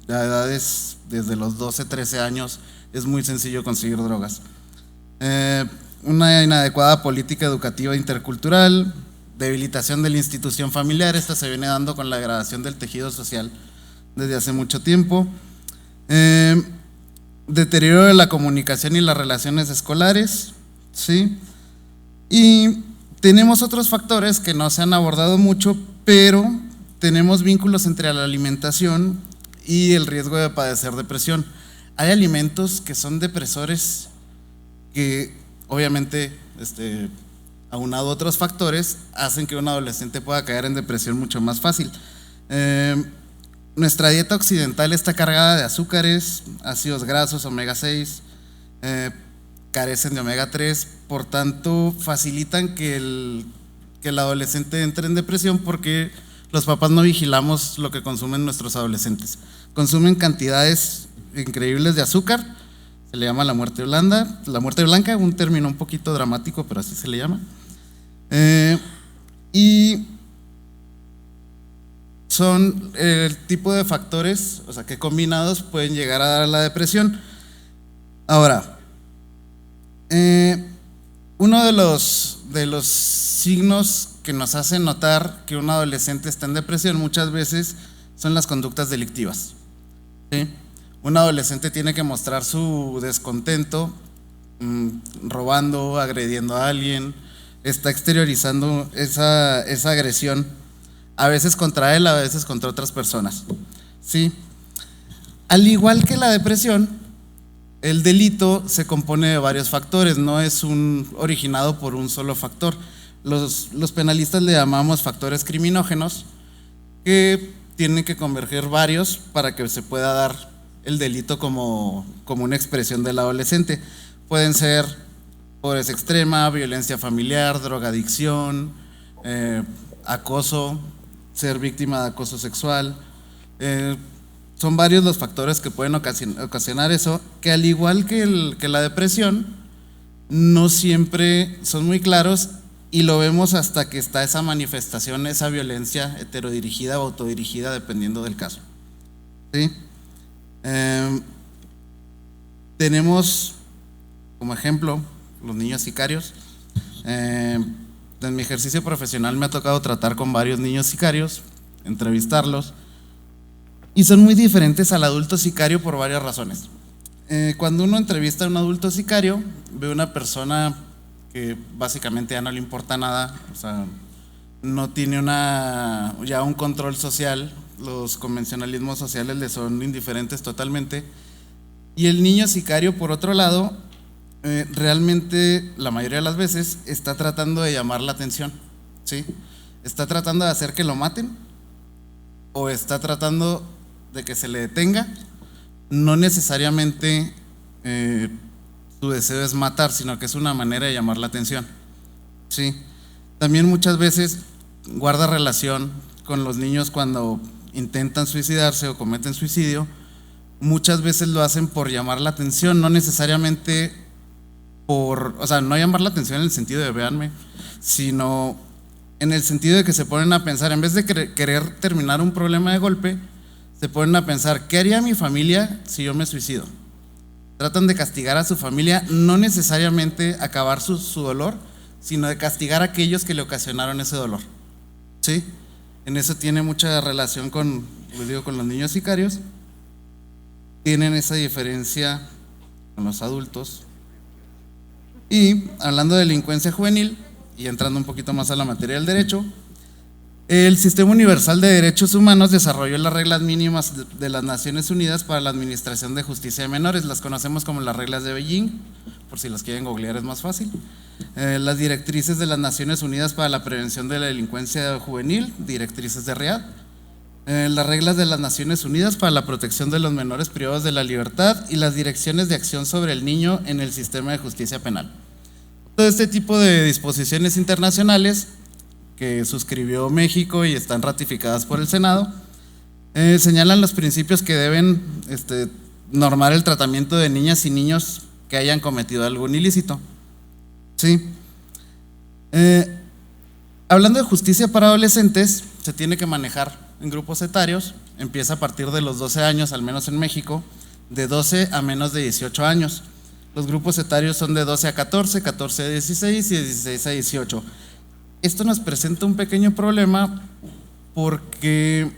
a edades desde los 12, 13 años es muy sencillo conseguir drogas. Una inadecuada política educativa intercultural, debilitación de la institución familiar, esta se viene dando con la degradación del tejido social desde hace mucho tiempo. Deterioro de la comunicación y las relaciones escolares, ¿sí? Y tenemos otros factores que no se han abordado mucho, pero tenemos vínculos entre la alimentación y el riesgo de padecer depresión. Hay alimentos que son depresores que obviamente, aunado a otros factores, hacen que un adolescente pueda caer en depresión mucho más fácil. Nuestra dieta occidental está cargada de azúcares, ácidos grasos, omega 6, carecen de omega 3, por tanto facilitan que el adolescente entre en depresión porque los papás no vigilamos lo que consumen nuestros adolescentes. Consumen cantidades increíbles de azúcar se le llama la muerte blanca, un término un poquito dramático, pero así se le llama. Y son el tipo de factores, o sea, que combinados pueden llegar a dar la depresión. Ahora, uno de los signos que nos hacen notar que un adolescente está en depresión muchas veces son las conductas delictivas, ¿sí? Un adolescente tiene que mostrar su descontento, robando, agrediendo a alguien, está exteriorizando esa agresión, a veces contra él, a veces contra otras personas, ¿sí? Al igual que la depresión, el delito se compone de varios factores, no es originado por un solo factor. Los penalistas le llamamos factores criminógenos, que tienen que converger varios para que se pueda dar el delito como una expresión del adolescente. Pueden ser pobreza extrema, violencia familiar, drogadicción, acoso, ser víctima de acoso sexual. Son varios los factores que pueden ocasionar eso, que al igual que la depresión, no siempre son muy claros, y lo vemos hasta que está esa manifestación, esa violencia heterodirigida o autodirigida, dependiendo del caso, ¿sí? Tenemos como ejemplo los niños sicarios. En mi ejercicio profesional me ha tocado tratar con varios niños sicarios, entrevistarlos, y son muy diferentes al adulto sicario por varias razones. Cuando uno entrevista a un adulto sicario, ve una persona que básicamente ya no le importa nada, o sea, no tiene ya un control social, los convencionalismos sociales le son indiferentes totalmente. Y el niño sicario, por otro lado, realmente la mayoría de las veces está tratando de llamar la atención, ¿sí? Está tratando de hacer que lo maten, o está tratando de que se le detenga. No necesariamente su deseo es matar, sino que es una manera de llamar la atención, ¿sí? También muchas veces guarda relación con los niños cuando intentan suicidarse o cometen suicidio. Muchas veces lo hacen por llamar la atención, no necesariamente no llamar la atención en el sentido de véanme, sino en el sentido de que se ponen a pensar, en vez de querer terminar un problema de golpe, se ponen a pensar, ¿qué haría mi familia si yo me suicido? Tratan de castigar a su familia, no necesariamente acabar su dolor, sino de castigar a aquellos que le ocasionaron ese dolor, ¿sí? En eso tiene mucha relación con los niños sicarios. Tienen esa diferencia con los adultos. Y hablando de delincuencia juvenil, y entrando un poquito más a la materia del derecho, el Sistema Universal de Derechos Humanos desarrolló las reglas mínimas de las Naciones Unidas para la administración de justicia de menores. Las conocemos como las reglas de Beijing, por si las quieren googlear es más fácil. Las directrices de las Naciones Unidas para la prevención de la delincuencia juvenil, directrices de Riad. Las reglas de las Naciones Unidas para la protección de los menores privados de la libertad y las direcciones de acción sobre el niño en el sistema de justicia penal. Todo este tipo de disposiciones internacionales que suscribió México y están ratificadas por el Senado, señalan los principios que deben normar el tratamiento de niñas y niños que hayan cometido algún ilícito, ¿sí? Hablando de justicia para adolescentes, se tiene que manejar en grupos etarios, empieza a partir de los 12 años, al menos en México, de 12 a menos de 18 años. Los grupos etarios son de 12 a 14, 14 a 16 y de 16 a 18. Esto nos presenta un pequeño problema porque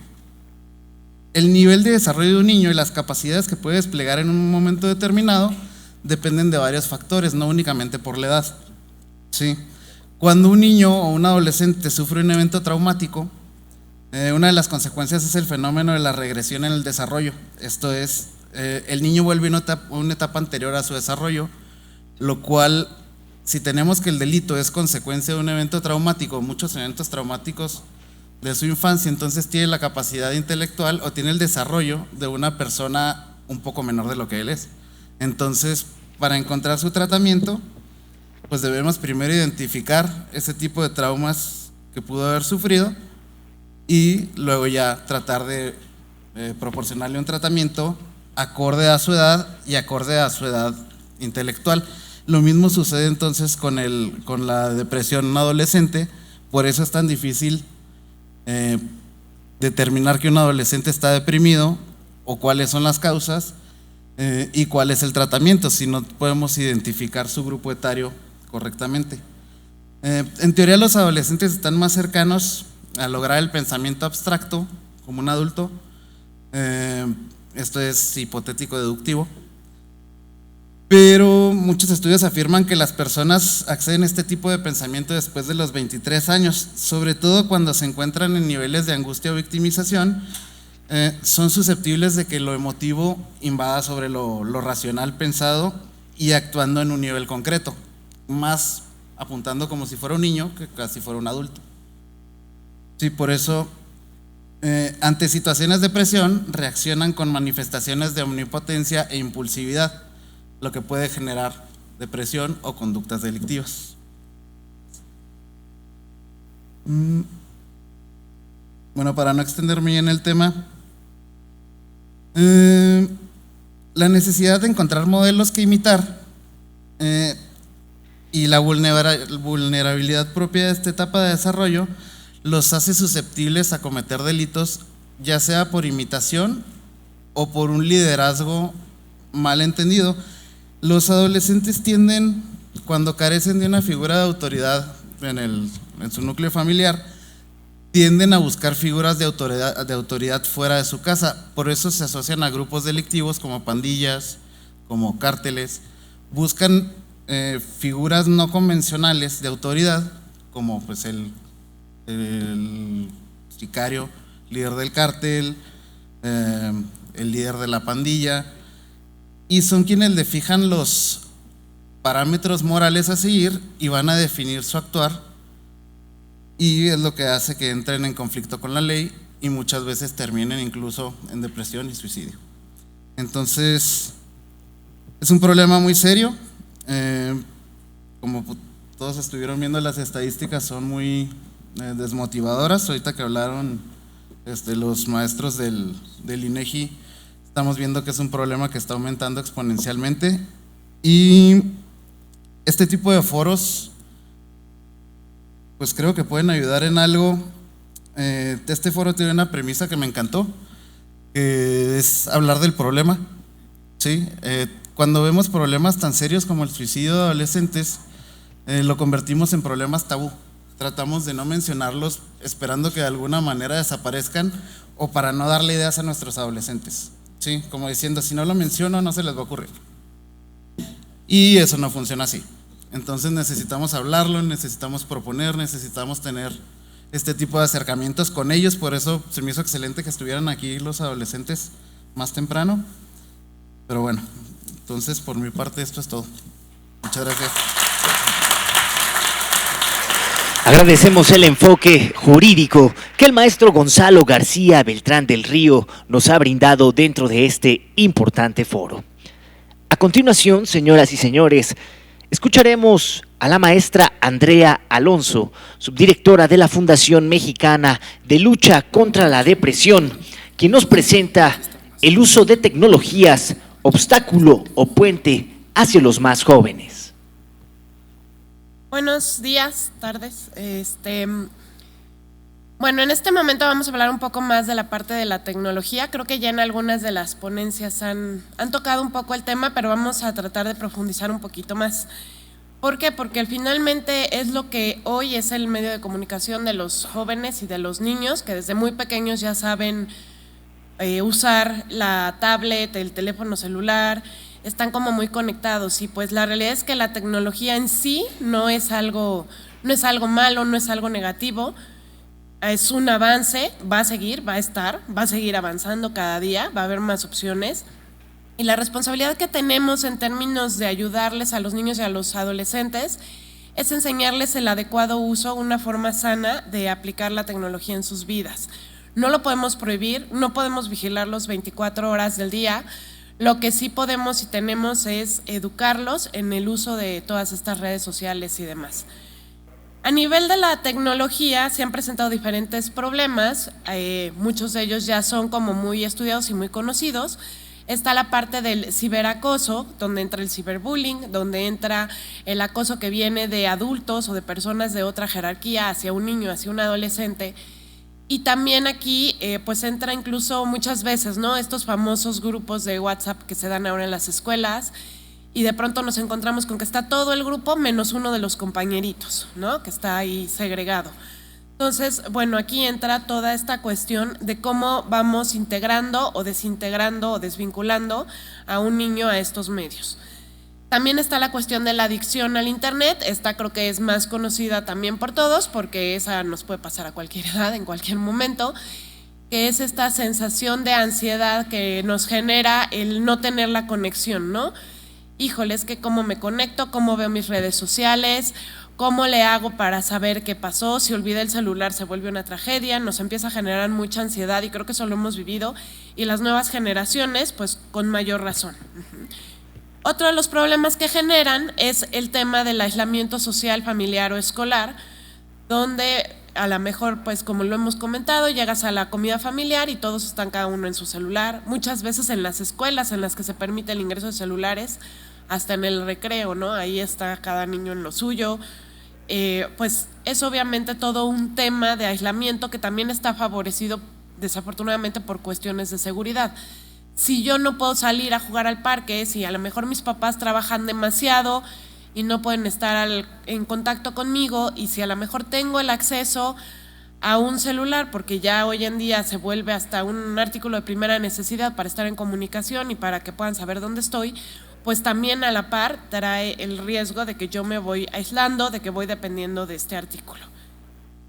el nivel de desarrollo de un niño y las capacidades que puede desplegar en un momento determinado dependen de varios factores, no únicamente por la edad, ¿sí? Cuando un niño o un adolescente sufre un evento traumático, una de las consecuencias es el fenómeno de la regresión en el desarrollo. Esto es, el niño vuelve a una etapa anterior a su desarrollo, lo cual, si tenemos que el delito es consecuencia de un evento traumático, muchos eventos traumáticos de su infancia, entonces tiene la capacidad intelectual o tiene el desarrollo de una persona un poco menor de lo que él es. Entonces, para encontrar su tratamiento, pues debemos primero identificar ese tipo de traumas que pudo haber sufrido y luego ya tratar de proporcionarle un tratamiento acorde a su edad y acorde a su edad intelectual. Lo mismo sucede entonces con la depresión en un adolescente, por eso es tan difícil determinar que un adolescente está deprimido o cuáles son las causas y cuál es el tratamiento, si no podemos identificar su grupo etario correctamente. En teoría los adolescentes están más cercanos a lograr el pensamiento abstracto como un adulto. Esto es hipotético deductivo, pero muchos estudios afirman que las personas acceden a este tipo de pensamiento después de los 23 años, sobre todo cuando se encuentran en niveles de angustia o victimización. Son susceptibles de que lo emotivo invada sobre lo racional pensado y actuando en un nivel concreto, más apuntando como si fuera un niño que casi fuera un adulto. Sí, por eso ante situaciones de presión reaccionan con manifestaciones de omnipotencia e impulsividad, lo que puede generar depresión o conductas delictivas. Bueno, para no extenderme en el tema, la necesidad de encontrar modelos que imitar y la vulnerabilidad propia de esta etapa de desarrollo los hace susceptibles a cometer delitos, ya sea por imitación o por un liderazgo mal entendido. Los adolescentes tienden, cuando carecen de una figura de autoridad en su núcleo familiar, tienden a buscar figuras de autoridad fuera de su casa. Por eso se asocian a grupos delictivos como pandillas, como cárteles. Buscan figuras no convencionales de autoridad, como pues el sicario, líder del cártel, el líder de la pandilla, y son quienes le fijan los parámetros morales a seguir y van a definir su actuar, y es lo que hace que entren en conflicto con la ley y muchas veces terminen incluso en depresión y suicidio. Entonces es un problema muy serio. Como todos estuvieron viendo, las estadísticas son muy desmotivadoras. Ahorita que hablaron los maestros del INEGI, estamos viendo que es un problema que está aumentando exponencialmente, y este tipo de foros pues creo que pueden ayudar en algo. Este foro tiene una premisa que me encantó, que es hablar del problema, ¿sí? Cuando vemos problemas tan serios como el suicidio de adolescentes, lo convertimos en problemas tabú. Tratamos de no mencionarlos esperando que de alguna manera desaparezcan o para no darle ideas a nuestros adolescentes, ¿sí? Como diciendo, si no lo menciono no se les va a ocurrir. Y eso no funciona así. Entonces necesitamos hablarlo, necesitamos proponer, necesitamos tener este tipo de acercamientos con ellos. Por eso se me hizo excelente que estuvieran aquí los adolescentes más temprano. Pero bueno, entonces por mi parte esto es todo. Muchas gracias. Agradecemos el enfoque jurídico que el maestro Gonzalo García Beltrán del Río nos ha brindado dentro de este importante foro. A continuación, señoras y señores, escucharemos a la maestra Andrea Alonso, subdirectora de la Fundación Mexicana de Lucha contra la Depresión, quien nos presenta el uso de tecnologías, obstáculo o puente hacia los más jóvenes. Buenos días, tardes. Bueno, en este momento vamos a hablar un poco más de la parte de la tecnología. Creo que ya en algunas de las ponencias han tocado un poco el tema, pero vamos a tratar de profundizar un poquito más. ¿Por qué? Porque finalmente es lo que hoy es el medio de comunicación de los jóvenes y de los niños, que desde muy pequeños ya saben usar la tablet, el teléfono celular, están como muy conectados, y pues la realidad es que la tecnología en sí no es algo malo, no es algo negativo. Es un avance, va a seguir avanzando cada día, va a haber más opciones, y la responsabilidad que tenemos en términos de ayudarles a los niños y a los adolescentes es enseñarles el adecuado uso, una forma sana de aplicar la tecnología en sus vidas. No lo podemos prohibir, no podemos vigilarlos 24 horas del día. Lo que sí podemos y tenemos es educarlos en el uso de todas estas redes sociales y demás. A nivel de la tecnología se han presentado diferentes problemas, muchos de ellos ya son como muy estudiados y muy conocidos. Está la parte del ciberacoso, donde entra el ciberbullying, donde entra el acoso que viene de adultos o de personas de otra jerarquía hacia un niño, hacia un adolescente. Y también aquí pues entra incluso muchas veces, ¿no?, estos famosos grupos de WhatsApp que se dan ahora en las escuelas, y de pronto nos encontramos con que está todo el grupo menos uno de los compañeritos, ¿no?, que está ahí segregado. Entonces, bueno, aquí entra toda esta cuestión de cómo vamos integrando o desintegrando o desvinculando a un niño a estos medios. También está la cuestión de la adicción al internet. Esta creo que es más conocida también por todos, porque esa nos puede pasar a cualquier edad, en cualquier momento, que es esta sensación de ansiedad que nos genera el no tener la conexión, ¿no? Híjole, es que cómo me conecto, cómo veo mis redes sociales, cómo le hago para saber qué pasó, si olvidé el celular se vuelve una tragedia, nos empieza a generar mucha ansiedad, y creo que eso lo hemos vivido, y las nuevas generaciones pues con mayor razón. Otro de los problemas que generan es el tema del aislamiento social, familiar o escolar, donde a lo mejor, pues como lo hemos comentado, llegas a la comida familiar y todos están cada uno en su celular. Muchas veces en las escuelas en las que se permite el ingreso de celulares, hasta en el recreo, ¿no?, ahí está cada niño en lo suyo. Pues es obviamente todo un tema de aislamiento que también está favorecido desafortunadamente por cuestiones de seguridad. Si yo no puedo salir a jugar al parque, si a lo mejor mis papás trabajan demasiado y no pueden estar en contacto conmigo, y si a lo mejor tengo el acceso a un celular, porque ya hoy en día se vuelve hasta un artículo de primera necesidad para estar en comunicación y para que puedan saber dónde estoy, pues también a la par trae el riesgo de que yo me voy aislando, de que voy dependiendo de este artículo.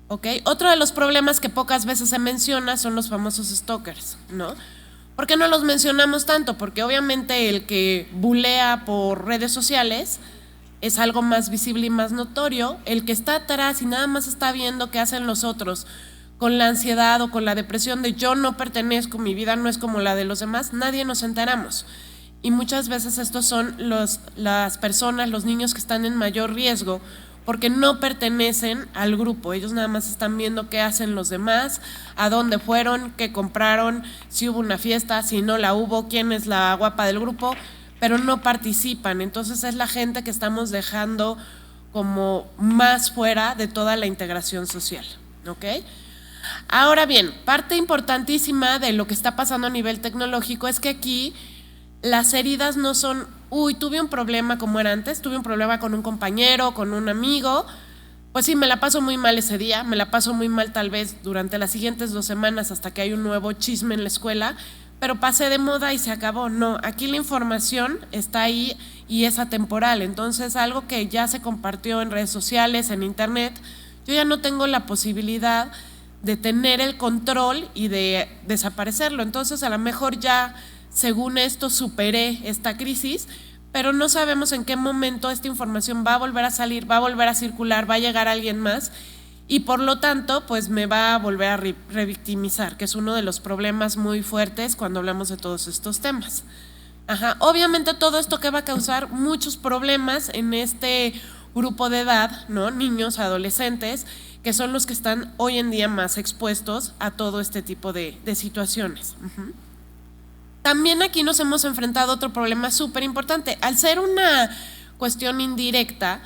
¿Ok? Otro de los problemas que pocas veces se menciona son los famosos stalkers, ¿no? ¿Por qué no los mencionamos tanto? Porque obviamente el que bulea por redes sociales es algo más visible y más notorio. El que está atrás y nada más está viendo qué hacen los otros, con la ansiedad o con la depresión de yo no pertenezco, mi vida no es como la de los demás, nadie nos enteramos. Y muchas veces estos son las personas, los niños que están en mayor riesgo, porque no pertenecen al grupo. Ellos nada más están viendo qué hacen los demás, a dónde fueron, qué compraron, si hubo una fiesta, si no la hubo, quién es la guapa del grupo, pero no participan. Entonces es la gente que estamos dejando como más fuera de toda la integración social, ¿ok? Ahora bien, parte importantísima de lo que está pasando a nivel tecnológico es que aquí las heridas no son, uy, tuve un problema como era antes, tuve un problema con un compañero, con un amigo, pues sí, me la paso muy mal ese día, me la paso muy mal tal vez durante las siguientes 2 semanas hasta que hay un nuevo chisme en la escuela, pero pasé de moda y se acabó. No, aquí la información está ahí y es atemporal. Entonces, algo que ya se compartió en redes sociales, en internet, yo ya no tengo la posibilidad de tener el control y de desaparecerlo. Entonces, a lo mejor ya, según esto, superé esta crisis, pero no sabemos en qué momento esta información va a volver a salir, va a volver a circular, va a llegar a alguien más, y por lo tanto pues me va a volver a revictimizar, que es uno de los problemas muy fuertes cuando hablamos de todos estos temas. Obviamente todo esto que va a causar muchos problemas en este grupo de edad, ¿no? Niños, adolescentes, que son los que están hoy en día más expuestos a todo este tipo de situaciones. También aquí nos hemos enfrentado a otro problema súper importante. Al ser una cuestión indirecta,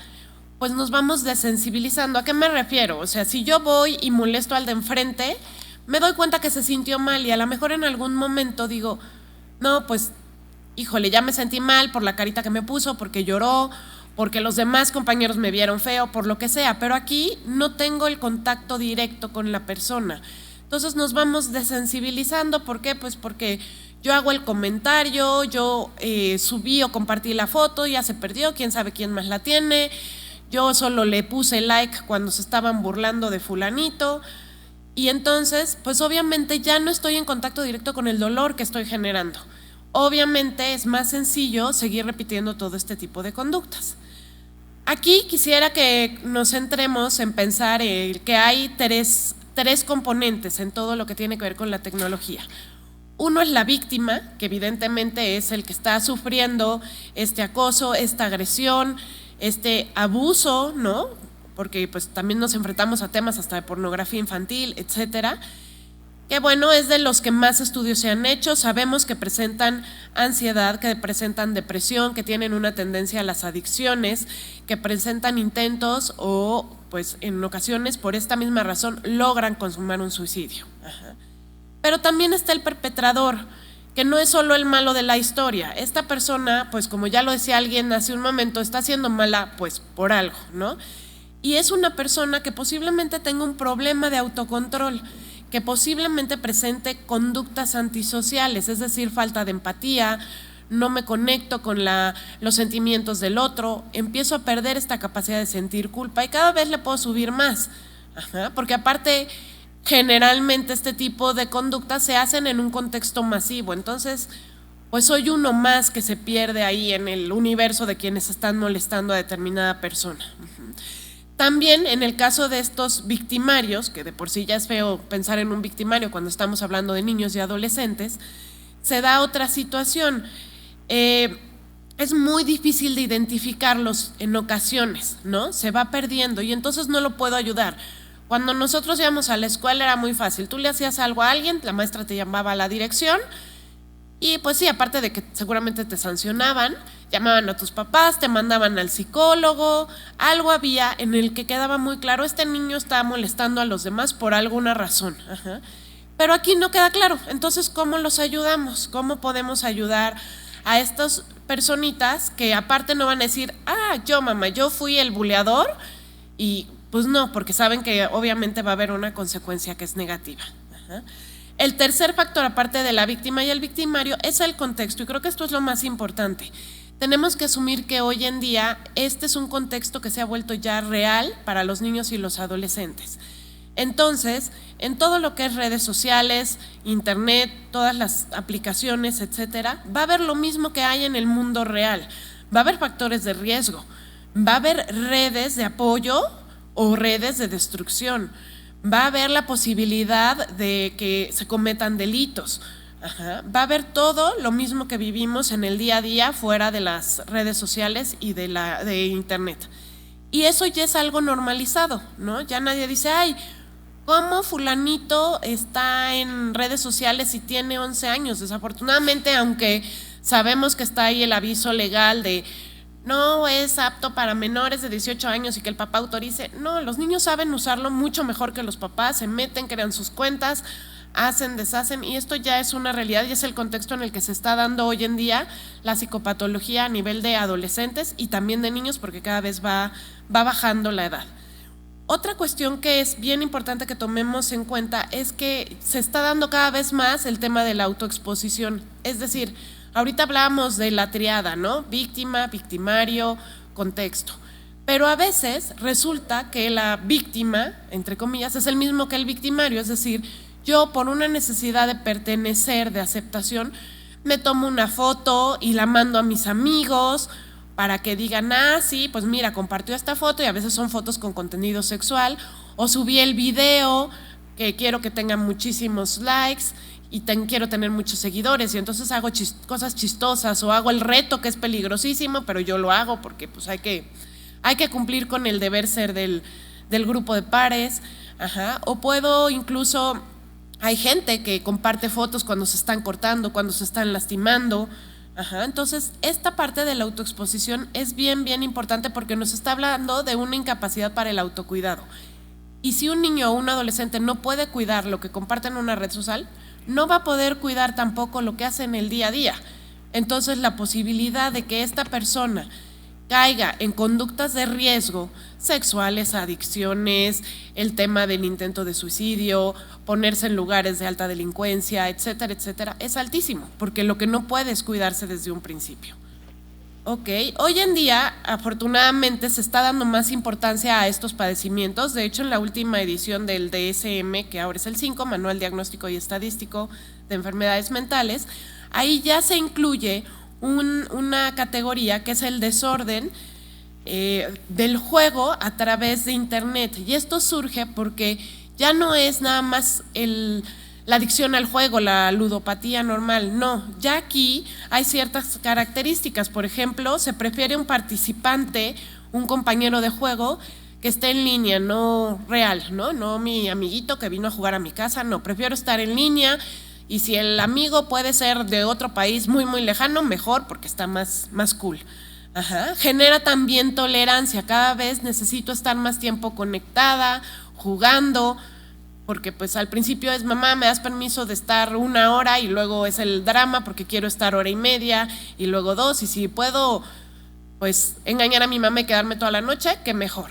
pues nos vamos desensibilizando. ¿A qué me refiero? O sea, si yo voy y molesto al de enfrente, me doy cuenta que se sintió mal y a lo mejor en algún momento digo, no, pues, híjole, ya me sentí mal por la carita que me puso, porque lloró, porque los demás compañeros me vieron feo, por lo que sea, pero aquí no tengo el contacto directo con la persona. Entonces nos vamos desensibilizando. ¿Por qué? Pues porque yo hago el comentario, yo subí o compartí la foto, ya se perdió, quién sabe quién más la tiene, yo solo le puse like cuando se estaban burlando de fulanito, y entonces pues obviamente ya no estoy en contacto directo con el dolor que estoy generando. Obviamente es más sencillo seguir repitiendo todo este tipo de conductas. Aquí quisiera que nos centremos en pensar que hay tres componentes en todo lo que tiene que ver con la tecnología. Uno es la víctima, que evidentemente es el que está sufriendo este acoso, esta agresión, este abuso, ¿no? Porque pues también nos enfrentamos a temas hasta de pornografía infantil, etcétera. que bueno, es de los que más estudios se han hecho. Sabemos que presentan ansiedad, que presentan depresión, que tienen una tendencia a las adicciones, que presentan intentos o pues en ocasiones por esta misma razón logran consumar un suicidio. Ajá. Pero también está el perpetrador, que no es solo el malo de la historia. Esta persona, pues como ya lo decía alguien hace un momento, está siendo mala pues por algo, ¿no? Y es una persona que posiblemente tenga un problema de autocontrol, que posiblemente presente conductas antisociales, es decir, falta de empatía, no me conecto con los sentimientos del otro, empiezo a perder esta capacidad de sentir culpa y cada vez le puedo subir más. Ajá, porque aparte, generalmente este tipo de conductas se hacen en un contexto masivo, entonces pues soy uno más que se pierde ahí en el universo de quienes están molestando a determinada persona. También en el caso de estos victimarios, que de por sí ya es feo pensar en un victimario cuando estamos hablando de niños y adolescentes, se da otra situación. Es muy difícil de identificarlos en ocasiones, ¿no? Se va perdiendo y entonces no lo puedo ayudar. Cuando nosotros íbamos a la escuela era muy fácil, tú le hacías algo a alguien, la maestra te llamaba a la dirección y pues sí, aparte de que seguramente te sancionaban, llamaban a tus papás, te mandaban al psicólogo, algo había en el que quedaba muy claro, este niño está molestando a los demás por alguna razón. Ajá. Pero aquí no queda claro, entonces ¿cómo los ayudamos? ¿Cómo podemos ayudar a estas personitas que aparte no van a decir, yo mamá, yo fui el buleador? Y pues no, porque saben que obviamente va a haber una consecuencia que es negativa. Ajá. El tercer factor, aparte de la víctima y el victimario, es el contexto, y creo que esto es lo más importante. Tenemos que asumir que hoy en día este es un contexto que se ha vuelto ya real para los niños y los adolescentes. Entonces, en todo lo que es redes sociales, internet, todas las aplicaciones, etcétera, va a haber lo mismo que hay en el mundo real. Va a haber factores de riesgo, va a haber redes de apoyo o redes de destrucción. Va a haber la posibilidad de que se cometan delitos. Ajá. Va a haber todo lo mismo que vivimos en el día a día fuera de las redes sociales y de internet. Y eso ya es algo normalizado, ¿no? Ya nadie dice, ¿cómo fulanito está en redes sociales y tiene 11 años? Desafortunadamente, aunque sabemos que está ahí el aviso legal de no es apto para menores de 18 años y que el papá autorice. No, los niños saben usarlo mucho mejor que los papás, se meten, crean sus cuentas, hacen, deshacen, y esto ya es una realidad y es el contexto en el que se está dando hoy en día la psicopatología a nivel de adolescentes y también de niños porque cada vez va bajando la edad. Otra cuestión que es bien importante que tomemos en cuenta es que se está dando cada vez más el tema de la autoexposición, es decir, ahorita hablábamos de la triada, ¿no? Víctima, victimario, contexto. Pero a veces resulta que la víctima, entre comillas, es el mismo que el victimario. Es decir, yo por una necesidad de pertenecer, de aceptación, me tomo una foto y la mando a mis amigos para que digan, sí, pues mira, compartió esta foto y a veces son fotos con contenido sexual. O subí el video que quiero que tenga muchísimos likes y quiero tener muchos seguidores y entonces hago cosas chistosas o hago el reto que es peligrosísimo, pero yo lo hago porque pues hay que cumplir con el deber ser del grupo de pares. Ajá. O puedo incluso, hay gente que comparte fotos cuando se están cortando, cuando se están lastimando. Ajá. Entonces esta parte de la autoexposición es bien, bien importante porque nos está hablando de una incapacidad para el autocuidado. Y si un niño o un adolescente no puede cuidar lo que comparte en una red social, no va a poder cuidar tampoco lo que hace en el día a día. Entonces la posibilidad de que esta persona caiga en conductas de riesgo sexuales, adicciones, el tema del intento de suicidio, ponerse en lugares de alta delincuencia, etcétera, etcétera, es altísimo, porque lo que no puede es cuidarse desde un principio. Ok, hoy en día afortunadamente se está dando más importancia a estos padecimientos. De hecho, en la última edición del DSM, que ahora es el 5, Manual Diagnóstico y Estadístico de Enfermedades Mentales, ahí ya se incluye una categoría que es el desorden del juego a través de internet. Y esto surge porque ya no es nada más la adicción al juego, la ludopatía normal, no, ya aquí hay ciertas características. Por ejemplo, se prefiere un participante, un compañero de juego, que esté en línea, no real, ¿no? No mi amiguito que vino a jugar a mi casa, no, prefiero estar en línea, y si el amigo puede ser de otro país muy, muy lejano, mejor, porque está más cool. Ajá. Genera también tolerancia, cada vez necesito estar más tiempo conectada, jugando, porque pues al principio es mamá, me das permiso de estar 1 hora, y luego es el drama porque quiero estar 1:30 y luego 2, y si puedo pues engañar a mi mamá y quedarme toda la noche, que mejor.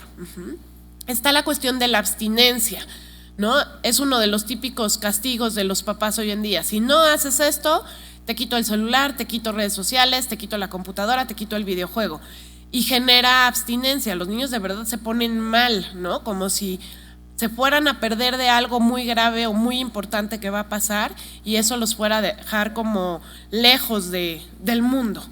Está la cuestión de la abstinencia, ¿no? Es uno de los típicos castigos de los papás hoy en día. Si no haces esto, te quito el celular, te quito redes sociales, te quito la computadora, te quito el videojuego. Y genera abstinencia. Los niños de verdad se ponen mal, ¿no? Como si se fueran a perder de algo muy grave o muy importante que va a pasar, y eso los fuera a dejar como lejos del mundo.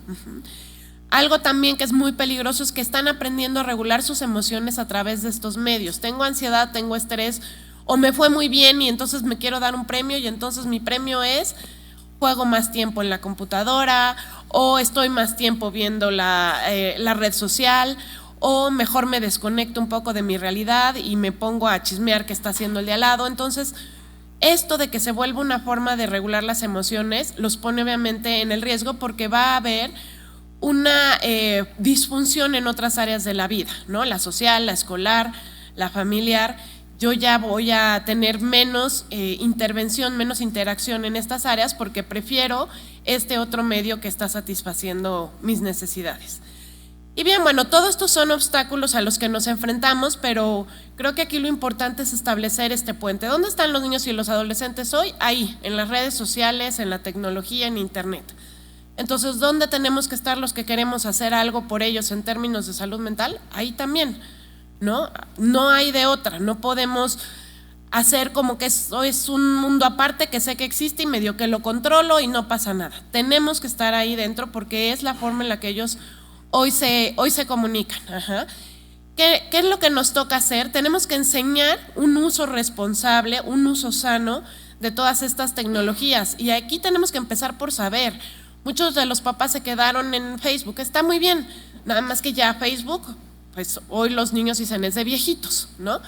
Algo también que es muy peligroso es que están aprendiendo a regular sus emociones a través de estos medios. Tengo ansiedad, tengo estrés, o me fue muy bien y entonces me quiero dar un premio, y entonces mi premio es juego más tiempo en la computadora, o estoy más tiempo viendo la red social, o mejor me desconecto un poco de mi realidad y me pongo a chismear qué está haciendo el de al lado. Entonces, esto de que se vuelva una forma de regular las emociones los pone obviamente en el riesgo, porque va a haber una disfunción en otras áreas de la vida, ¿no? La social, la escolar, la familiar. Yo ya voy a tener menos intervención, menos interacción en estas áreas, porque prefiero este otro medio que está satisfaciendo mis necesidades. Y bien, bueno, todo esto son obstáculos a los que nos enfrentamos, pero creo que aquí lo importante es establecer este puente. ¿Dónde están los niños y los adolescentes hoy? Ahí, en las redes sociales, en la tecnología, en internet. Entonces, ¿dónde tenemos que estar los que queremos hacer algo por ellos en términos de salud mental? Ahí también, ¿no? No hay de otra, no podemos hacer como que eso es un mundo aparte que sé que existe y medio que lo controlo y no pasa nada. Tenemos que estar ahí dentro, porque es la forma en la que ellos hoy se comunican. Ajá. ¿Qué es lo que nos toca hacer? Tenemos que enseñar un uso responsable, un uso sano de todas estas tecnologías, y aquí tenemos que empezar por saber. Muchos de los papás se quedaron en Facebook, está muy bien, nada más que ya Facebook, pues hoy los niños dicen es de viejitos, ¿no?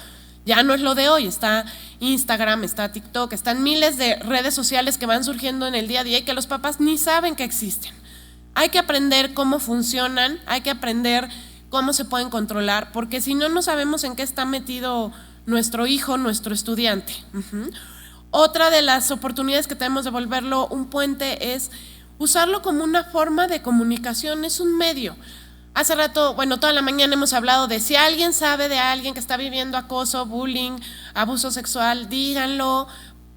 Ya no es lo de hoy, está Instagram, está TikTok, están miles de redes sociales que van surgiendo en el día a día y que los papás ni saben que existen. Hay que aprender cómo funcionan, hay que aprender cómo se pueden controlar, porque si no, no sabemos en qué está metido nuestro hijo, nuestro estudiante. Otra de las oportunidades que tenemos de volverlo un puente es usarlo como una forma de comunicación, es un medio. Hace rato, bueno, toda la mañana hemos hablado de si alguien sabe de alguien que está viviendo acoso, bullying, abuso sexual, díganlo,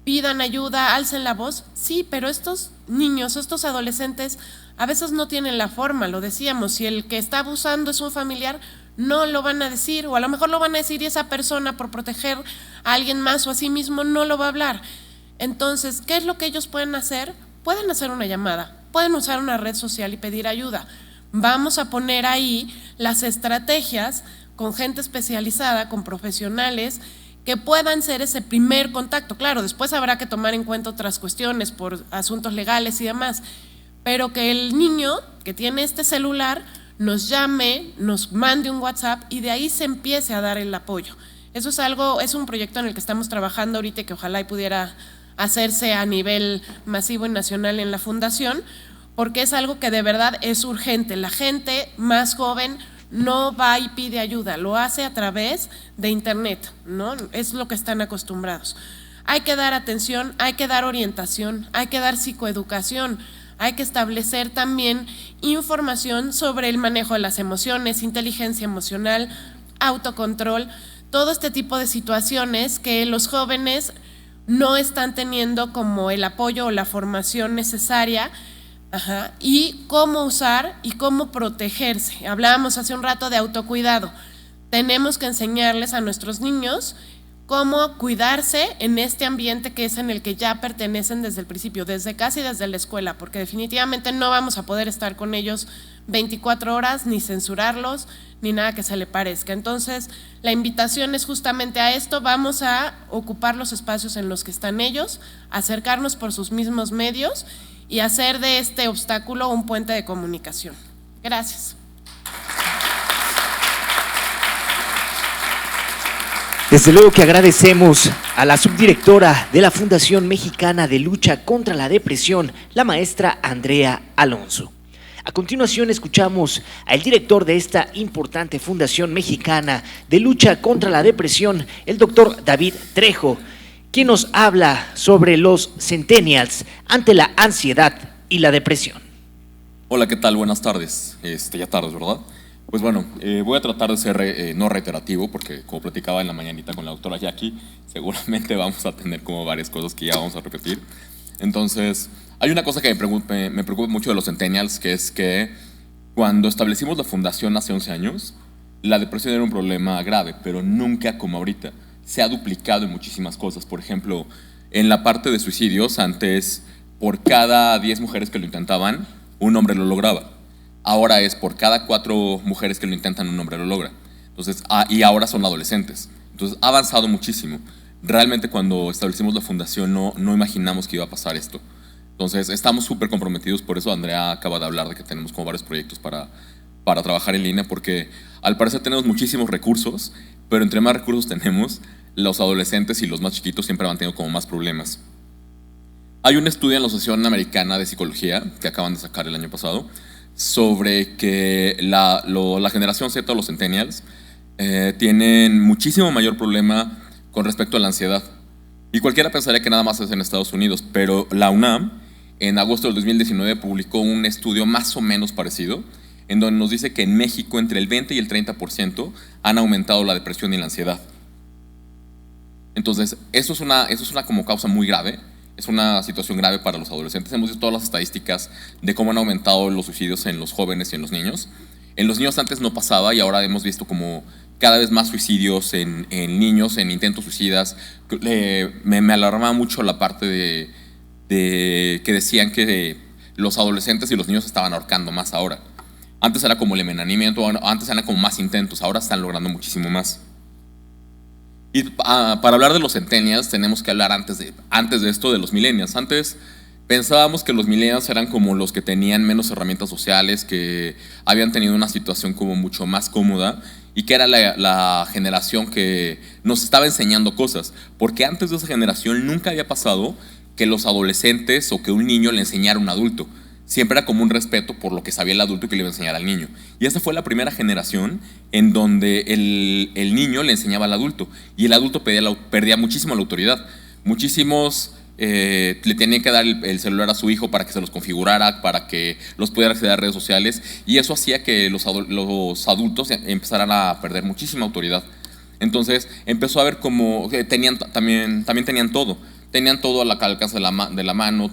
pidan ayuda, alcen la voz. Sí, pero estos niños, estos adolescentes, a veces no tienen la forma, lo decíamos, si el que está abusando es un familiar, no lo van a decir, o a lo mejor lo van a decir y esa persona, por proteger a alguien más o a sí mismo, no lo va a hablar. Entonces, ¿qué es lo que ellos pueden hacer? Pueden hacer una llamada, pueden usar una red social y pedir ayuda. Vamos a poner ahí las estrategias con gente especializada, con profesionales que puedan ser ese primer contacto. Claro, después habrá que tomar en cuenta otras cuestiones por asuntos legales y demás, pero que el niño que tiene este celular nos llame, nos mande un WhatsApp y de ahí se empiece a dar el apoyo. Eso es algo, es un proyecto en el que estamos trabajando ahorita y que ojalá y pudiera hacerse a nivel masivo y nacional en la fundación, porque es algo que de verdad es urgente. La gente más joven no va y pide ayuda, lo hace a través de internet, ¿no? Es lo que están acostumbrados. Hay que dar atención, hay que dar orientación, hay que dar psicoeducación, hay que establecer también información sobre el manejo de las emociones, inteligencia emocional, autocontrol, todo este tipo de situaciones que los jóvenes no están teniendo como el apoyo o la formación necesaria. Y cómo usar y cómo protegerse. Hablábamos hace un rato de autocuidado. Tenemos que enseñarles a nuestros niños cómo cuidarse en este ambiente que es en el que ya pertenecen desde el principio, desde casi desde la escuela, porque definitivamente no vamos a poder estar con ellos 24 horas, ni censurarlos, ni nada que se le parezca. Entonces, la invitación es justamente a esto, vamos a ocupar los espacios en los que están ellos, acercarnos por sus mismos medios y hacer de este obstáculo un puente de comunicación. Gracias. Desde luego que agradecemos a la subdirectora de la Fundación Mexicana de Lucha contra la Depresión, la maestra Andrea Alonso. A continuación escuchamos al director de esta importante Fundación Mexicana de Lucha contra la Depresión, el doctor David Trejo, quien nos habla sobre los centennials ante la ansiedad y la depresión. Hola, ¿qué tal? Buenas tardes. Ya tardes, ¿verdad? Pues bueno, voy a tratar de ser no reiterativo, porque como platicaba en la mañanita con la doctora Jackie, seguramente vamos a tener como varias cosas que ya vamos a repetir. Entonces, hay una cosa que me preocupa mucho de los centennials, que es que cuando establecimos la fundación hace 11 años, la depresión era un problema grave, pero nunca como ahorita. Se ha duplicado en muchísimas cosas. Por ejemplo, en la parte de suicidios, antes, por cada 10 mujeres que lo intentaban, un hombre lo lograba. Ahora es por cada 4 mujeres que lo intentan, un hombre lo logra. Entonces, y ahora son adolescentes. Entonces, ha avanzado muchísimo. Realmente cuando establecimos la fundación no imaginamos que iba a pasar esto. Entonces, estamos súper comprometidos. Por eso Andrea acaba de hablar de que tenemos como varios proyectos para trabajar en línea, porque al parecer tenemos muchísimos recursos, pero entre más recursos tenemos, los adolescentes y los más chiquitos siempre van teniendo como más problemas. Hay un estudio en la Asociación Americana de Psicología que acaban de sacar el año pasado sobre que la generación Z o los centennials tienen muchísimo mayor problema con respecto a la ansiedad. Y cualquiera pensaría que nada más es en Estados Unidos, pero la UNAM en agosto del 2019 publicó un estudio más o menos parecido, en donde nos dice que en México entre el 20 y el 30% han aumentado la depresión y la ansiedad. Entonces, eso es una como causa muy grave. Es una situación grave para los adolescentes. Hemos visto todas las estadísticas de cómo han aumentado los suicidios en los jóvenes y en los niños. En los niños antes no pasaba y ahora hemos visto como cada vez más suicidios en niños, en intentos suicidas. Me alarmaba mucho la parte de que decían que los adolescentes y los niños estaban ahorcando más ahora. Antes era como el envenenamiento, antes eran como más intentos, ahora están logrando muchísimo más. Y para hablar de los centennials tenemos que hablar antes de esto de los millennials. Antes pensábamos que los millennials eran como los que tenían menos herramientas sociales, que habían tenido una situación como mucho más cómoda y que era la generación que nos estaba enseñando cosas. Porque antes de esa generación nunca había pasado que los adolescentes o que un niño le enseñara a un adulto. Siempre era como un respeto por lo que sabía el adulto y que le iba a enseñar al niño. Y esta fue la primera generación en donde el niño le enseñaba al adulto y el adulto perdía muchísimo la autoridad. Muchísimos le tenían que dar el celular a su hijo para que se los configurara, para que los pudiera acceder a redes sociales, y eso hacía que los adultos empezaran a perder muchísima autoridad. Entonces empezó a ver como también tenían todo. Tenían todo al alcance de la mano,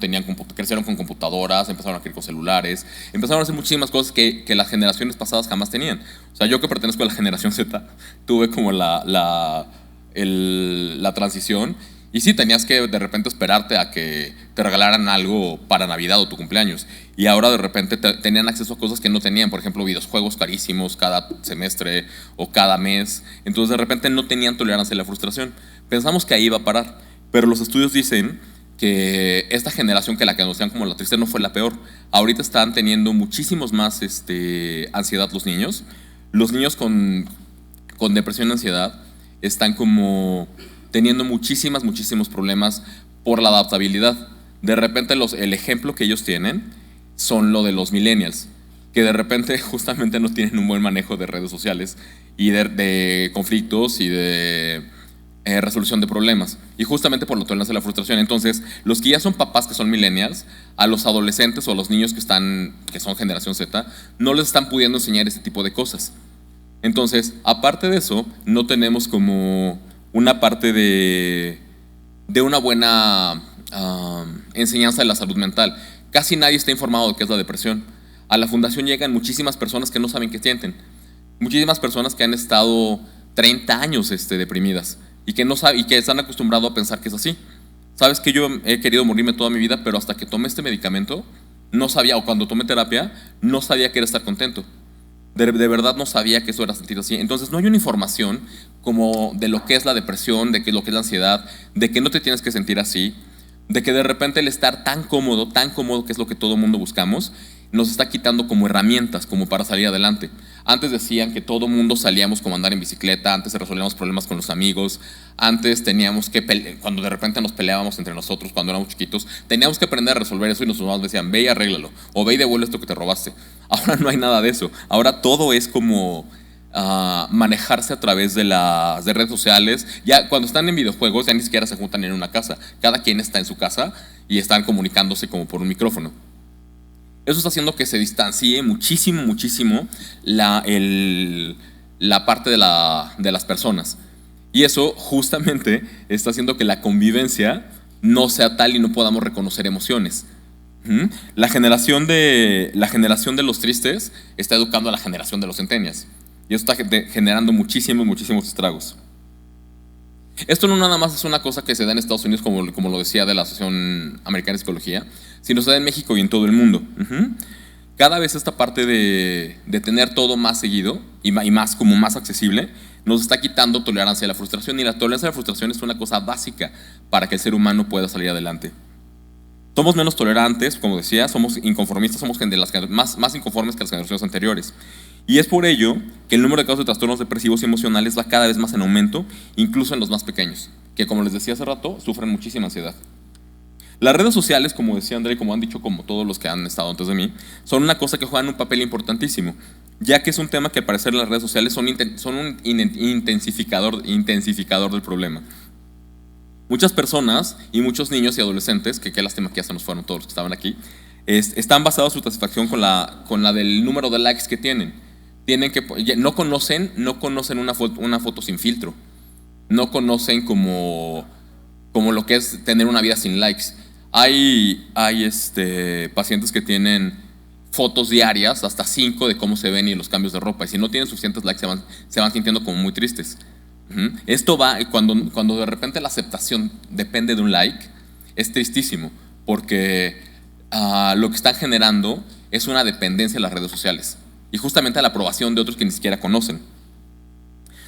crecieron con computadoras, empezaron a crecer con celulares, empezaron a hacer muchísimas cosas que las generaciones pasadas jamás tenían. O sea, yo que pertenezco a la generación Z, tuve como la transición, y sí, tenías que de repente esperarte a que te regalaran algo para Navidad o tu cumpleaños. Y ahora de repente tenían acceso a cosas que no tenían, por ejemplo, videojuegos carísimos cada semestre o cada mes. Entonces de repente no tenían tolerancia a la frustración. Pensamos que ahí iba a parar. Pero los estudios dicen que esta generación, que la que anuncian como la triste, no fue la peor. Ahorita están teniendo muchísimos más ansiedad los niños. Los niños con depresión y ansiedad están como teniendo muchísimos problemas por la adaptabilidad. De repente el ejemplo que ellos tienen son lo de los millennials, que de repente justamente no tienen un buen manejo de redes sociales y de conflictos y de resolución de problemas, y justamente por la tolerancia a la frustración. Entonces, los que ya son papás, que son millennials, a los adolescentes o a los niños que son generación Z, no les están pudiendo enseñar ese tipo de cosas. Entonces, aparte de eso, no tenemos como una parte de una buena enseñanza de la salud mental. Casi nadie está informado de qué es la depresión. A la fundación llegan muchísimas personas que no saben qué sienten, muchísimas personas que han estado 30 años deprimidas, y que están acostumbrados a pensar que es así. Sabes que yo he querido morirme toda mi vida, pero hasta que tomé este medicamento no sabía, o cuando tomé terapia no sabía que era estar contento. De verdad no sabía que eso era sentir así. Entonces no hay una información como de lo que es la depresión, de lo que es la ansiedad, de que no te tienes que sentir así, de que de repente el estar tan cómodo, que es lo que todo mundo buscamos, nos está quitando como herramientas, como para salir adelante. Antes decían que todo mundo salíamos como a andar en bicicleta, antes resolvíamos problemas con los amigos, antes teníamos que, cuando de repente nos peleábamos entre nosotros cuando éramos chiquitos, teníamos que aprender a resolver eso y nuestros mamás decían, ve y arréglalo, o ve y devuelve esto que te robaste. Ahora no hay nada de eso, ahora todo es como manejarse a través de las redes sociales. Ya cuando están en videojuegos ya ni siquiera se juntan en una casa, cada quien está en su casa y están comunicándose como por un micrófono. Eso está haciendo que se distancie muchísimo la parte de las personas. Y eso justamente está haciendo que la convivencia no sea tal y no podamos reconocer emociones. La generación de los tristes está educando a la generación de los centennials. Y eso está generando muchísimos estragos. Esto no nada más es una cosa que se da en Estados Unidos, como lo decía de la Asociación Americana de Psicología, sino se da en México y en todo el mundo. Cada vez esta parte de tener todo más seguido y más accesible nos está quitando tolerancia a la frustración, y la tolerancia a la frustración es una cosa básica para que el ser humano pueda salir adelante. Somos menos tolerantes, como decía, somos inconformistas, somos más inconformes que las generaciones anteriores. Y es por ello que el número de casos de trastornos depresivos y emocionales va cada vez más en aumento, incluso en los más pequeños, que como les decía hace rato, sufren muchísima ansiedad. Las redes sociales, como decía André, como han dicho como todos los que han estado antes de mí, son una cosa que juegan un papel importantísimo, ya que es un tema que al parecer las redes sociales son un intensificador del problema. Muchas personas y muchos niños y adolescentes, que qué lástima que ya se nos fueron todos los que estaban aquí, están basados su satisfacción con la del número de likes que tienen. No conocen una foto sin filtro, no conocen como lo que es tener una vida sin likes. Hay pacientes que tienen fotos diarias, hasta 5 de cómo se ven y los cambios de ropa, y si no tienen suficientes likes se van sintiendo como muy tristes. Esto va, cuando de repente la aceptación depende de un like, es tristísimo, porque lo que están generando es una dependencia de las redes sociales y justamente a la aprobación de otros que ni siquiera conocen.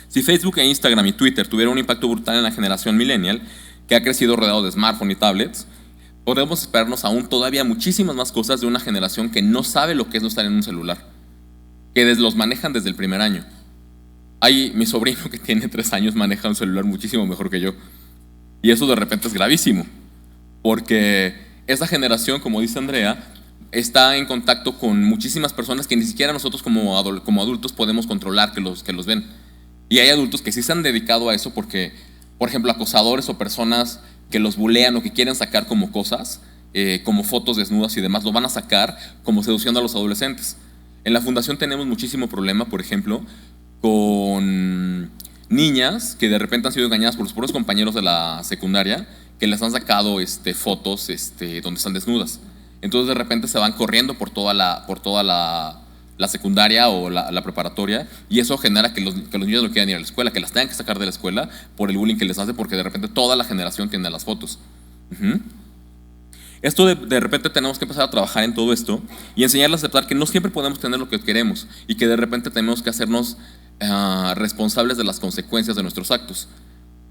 Si Facebook, Instagram y Twitter tuvieron un impacto brutal en la generación millennial, que ha crecido rodeado de smartphones y tablets, podemos esperarnos aún todavía muchísimas más cosas de una generación que no sabe lo que es no estar en un celular, que los manejan desde el primer año. Mi sobrino que tiene 3 años maneja un celular muchísimo mejor que yo, y eso de repente es gravísimo, porque esa generación, como dice Andrea, está en contacto con muchísimas personas que ni siquiera nosotros como adultos podemos controlar que los ven. Y hay adultos que sí se han dedicado a eso porque, por ejemplo, acosadores o personas que los bulean o que quieren sacar como cosas, como fotos desnudas y demás, lo van a sacar como seduciendo a los adolescentes. En la fundación tenemos muchísimo problema, por ejemplo, con niñas que de repente han sido engañadas por los puros compañeros de la secundaria, que les han sacado fotos donde están desnudas. Entonces de repente se van corriendo por toda la secundaria o la preparatoria, y eso genera que los niños no quieran ir a la escuela, que las tengan que sacar de la escuela por el bullying que les hace, porque de repente toda la generación tiene las fotos. Esto de repente tenemos que empezar a trabajar en todo esto y enseñarles a aceptar que no siempre podemos tener lo que queremos y que de repente tenemos que hacernos responsables de las consecuencias de nuestros actos.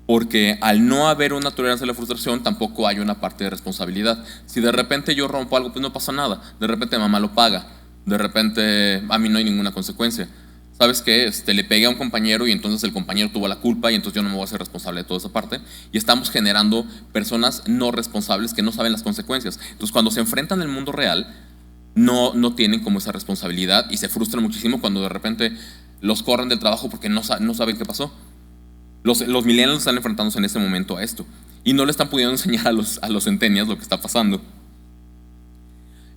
Porque al no haber una tolerancia a la frustración, tampoco hay una parte de responsabilidad. Si de repente yo rompo algo, pues no pasa nada. De repente mamá lo paga. De repente a mí no hay ninguna consecuencia. ¿Sabes qué? Le pegué a un compañero y entonces el compañero tuvo la culpa y entonces yo no me voy a hacer responsable de toda esa parte. Y estamos generando personas no responsables que no saben las consecuencias. Entonces cuando se enfrentan al mundo real, no tienen como esa responsabilidad y se frustran muchísimo cuando de repente los corren del trabajo porque no saben qué pasó. Los millennials están enfrentándose en este momento a esto y no le están pudiendo enseñar a los centennials lo que está pasando.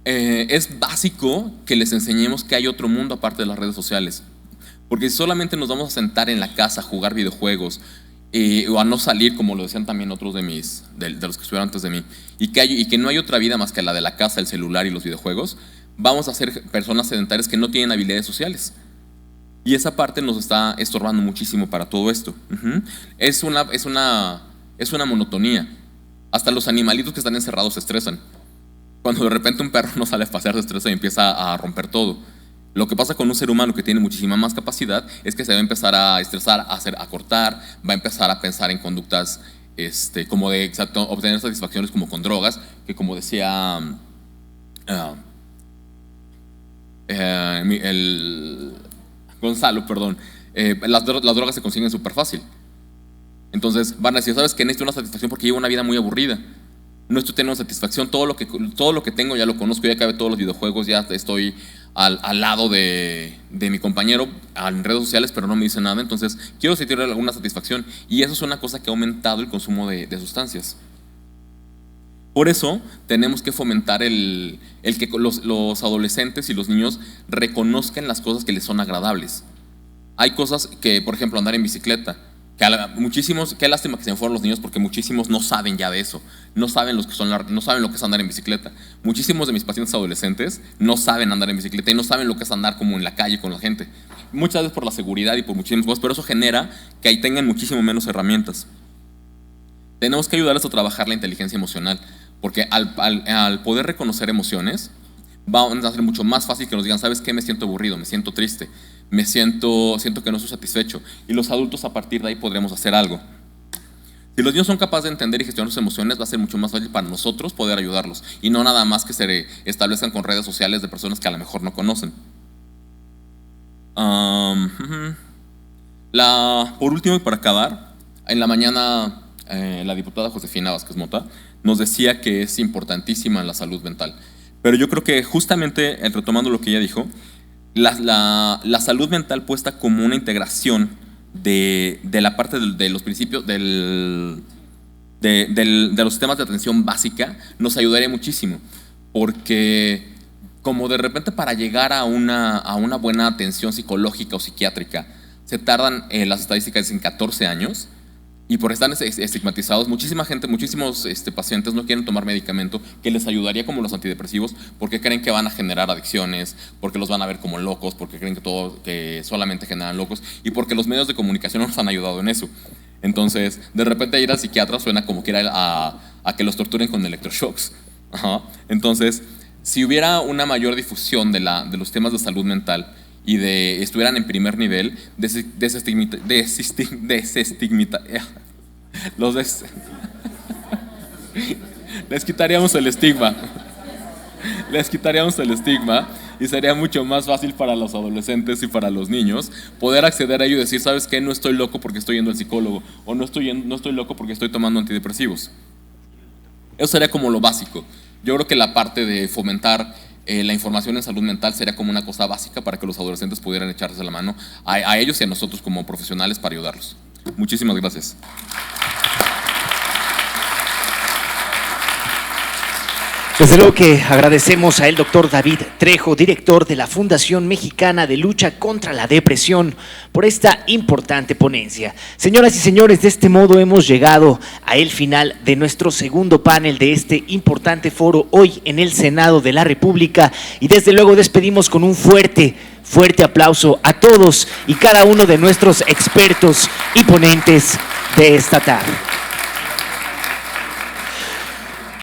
Es básico que les enseñemos que hay otro mundo aparte de las redes sociales, porque si solamente nos vamos a sentar en la casa a jugar videojuegos o a no salir, como lo decían también otros de los que estuvieron antes de mí, y que no hay otra vida más que la de la casa, el celular y los videojuegos, vamos a ser personas sedentarias que no tienen habilidades sociales. Y esa parte nos está estorbando muchísimo para todo esto. Es una monotonía. Hasta los animalitos que están encerrados se estresan. Cuando de repente un perro no sale a pasear, se estresa y empieza a romper todo. Lo que pasa con un ser humano que tiene muchísima más capacidad es que se va a empezar a estresar, a cortar, va a empezar a pensar en conductas como de obtener satisfacciones como con drogas, que como decía Gonzalo, perdón, las drogas se consiguen súper fácil. Entonces van a decir, ¿sabes qué? Necesito una satisfacción porque llevo una vida muy aburrida. No estoy teniendo satisfacción, todo lo que tengo ya lo conozco, ya acabé todos los videojuegos, ya estoy al lado de mi compañero en redes sociales, pero no me dice nada, entonces quiero sentir alguna satisfacción, y eso es una cosa que ha aumentado el consumo de sustancias. Por eso tenemos que fomentar el que los adolescentes y los niños reconozcan las cosas que les son agradables. Hay cosas que, por ejemplo, andar en bicicleta, muchísimos, qué lástima que se me fueron los niños porque muchísimos no saben ya de eso, no saben lo que es andar en bicicleta. Muchísimos de mis pacientes adolescentes no saben andar en bicicleta y no saben lo que es andar como en la calle con la gente. Muchas veces por la seguridad y por muchísimas cosas, pero eso genera que ahí tengan muchísimo menos herramientas. Tenemos que ayudarles a trabajar la inteligencia emocional, porque al poder reconocer emociones, va a ser mucho más fácil que nos digan, ¿sabes qué? Me siento aburrido, me siento triste, siento que no estoy satisfecho. Y los adultos a partir de ahí podremos hacer algo. Si los niños son capaces de entender y gestionar sus emociones, va a ser mucho más fácil para nosotros poder ayudarlos. Y no nada más que se establezcan con redes sociales de personas que a lo mejor no conocen. Por último y para acabar, en la mañana la diputada Josefina Vázquez Mota nos decía que es importantísima la salud mental. Pero yo creo que justamente, retomando lo que ella dijo, la salud mental puesta como una integración de la parte de los principios de los sistemas de atención básica nos ayudaría muchísimo, porque como de repente para llegar a una buena atención psicológica o psiquiátrica se tardan las estadísticas en 14 años, y por estar estigmatizados, muchísima gente, muchísimos pacientes no quieren tomar medicamento que les ayudaría como los antidepresivos, porque creen que van a generar adicciones, porque los van a ver como locos, porque creen que solamente generan locos, y porque los medios de comunicación no nos han ayudado en eso. Entonces, de repente ir al psiquiatra suena como que ir a que los torturen con electroshocks. Ajá. Entonces, si hubiera una mayor difusión de los temas de salud mental y estuvieran en primer nivel, les quitaríamos el estigma. Les quitaríamos el estigma y sería mucho más fácil para los adolescentes y para los niños poder acceder a ello y decir, ¿sabes qué? No estoy loco porque estoy yendo al psicólogo, o no estoy loco porque estoy tomando antidepresivos. Eso sería como lo básico. Yo creo que la parte de fomentar la información en salud mental sería como una cosa básica para que los adolescentes pudieran echarse la mano a ellos y a nosotros como profesionales para ayudarlos. Muchísimas gracias. Desde luego que agradecemos al doctor David Trejo, director de la Fundación Mexicana de Lucha contra la Depresión, por esta importante ponencia. Señoras y señores, de este modo hemos llegado al final de nuestro segundo panel de este importante foro hoy en el Senado de la República, y desde luego despedimos con un fuerte aplauso a todos y cada uno de nuestros expertos y ponentes de esta tarde.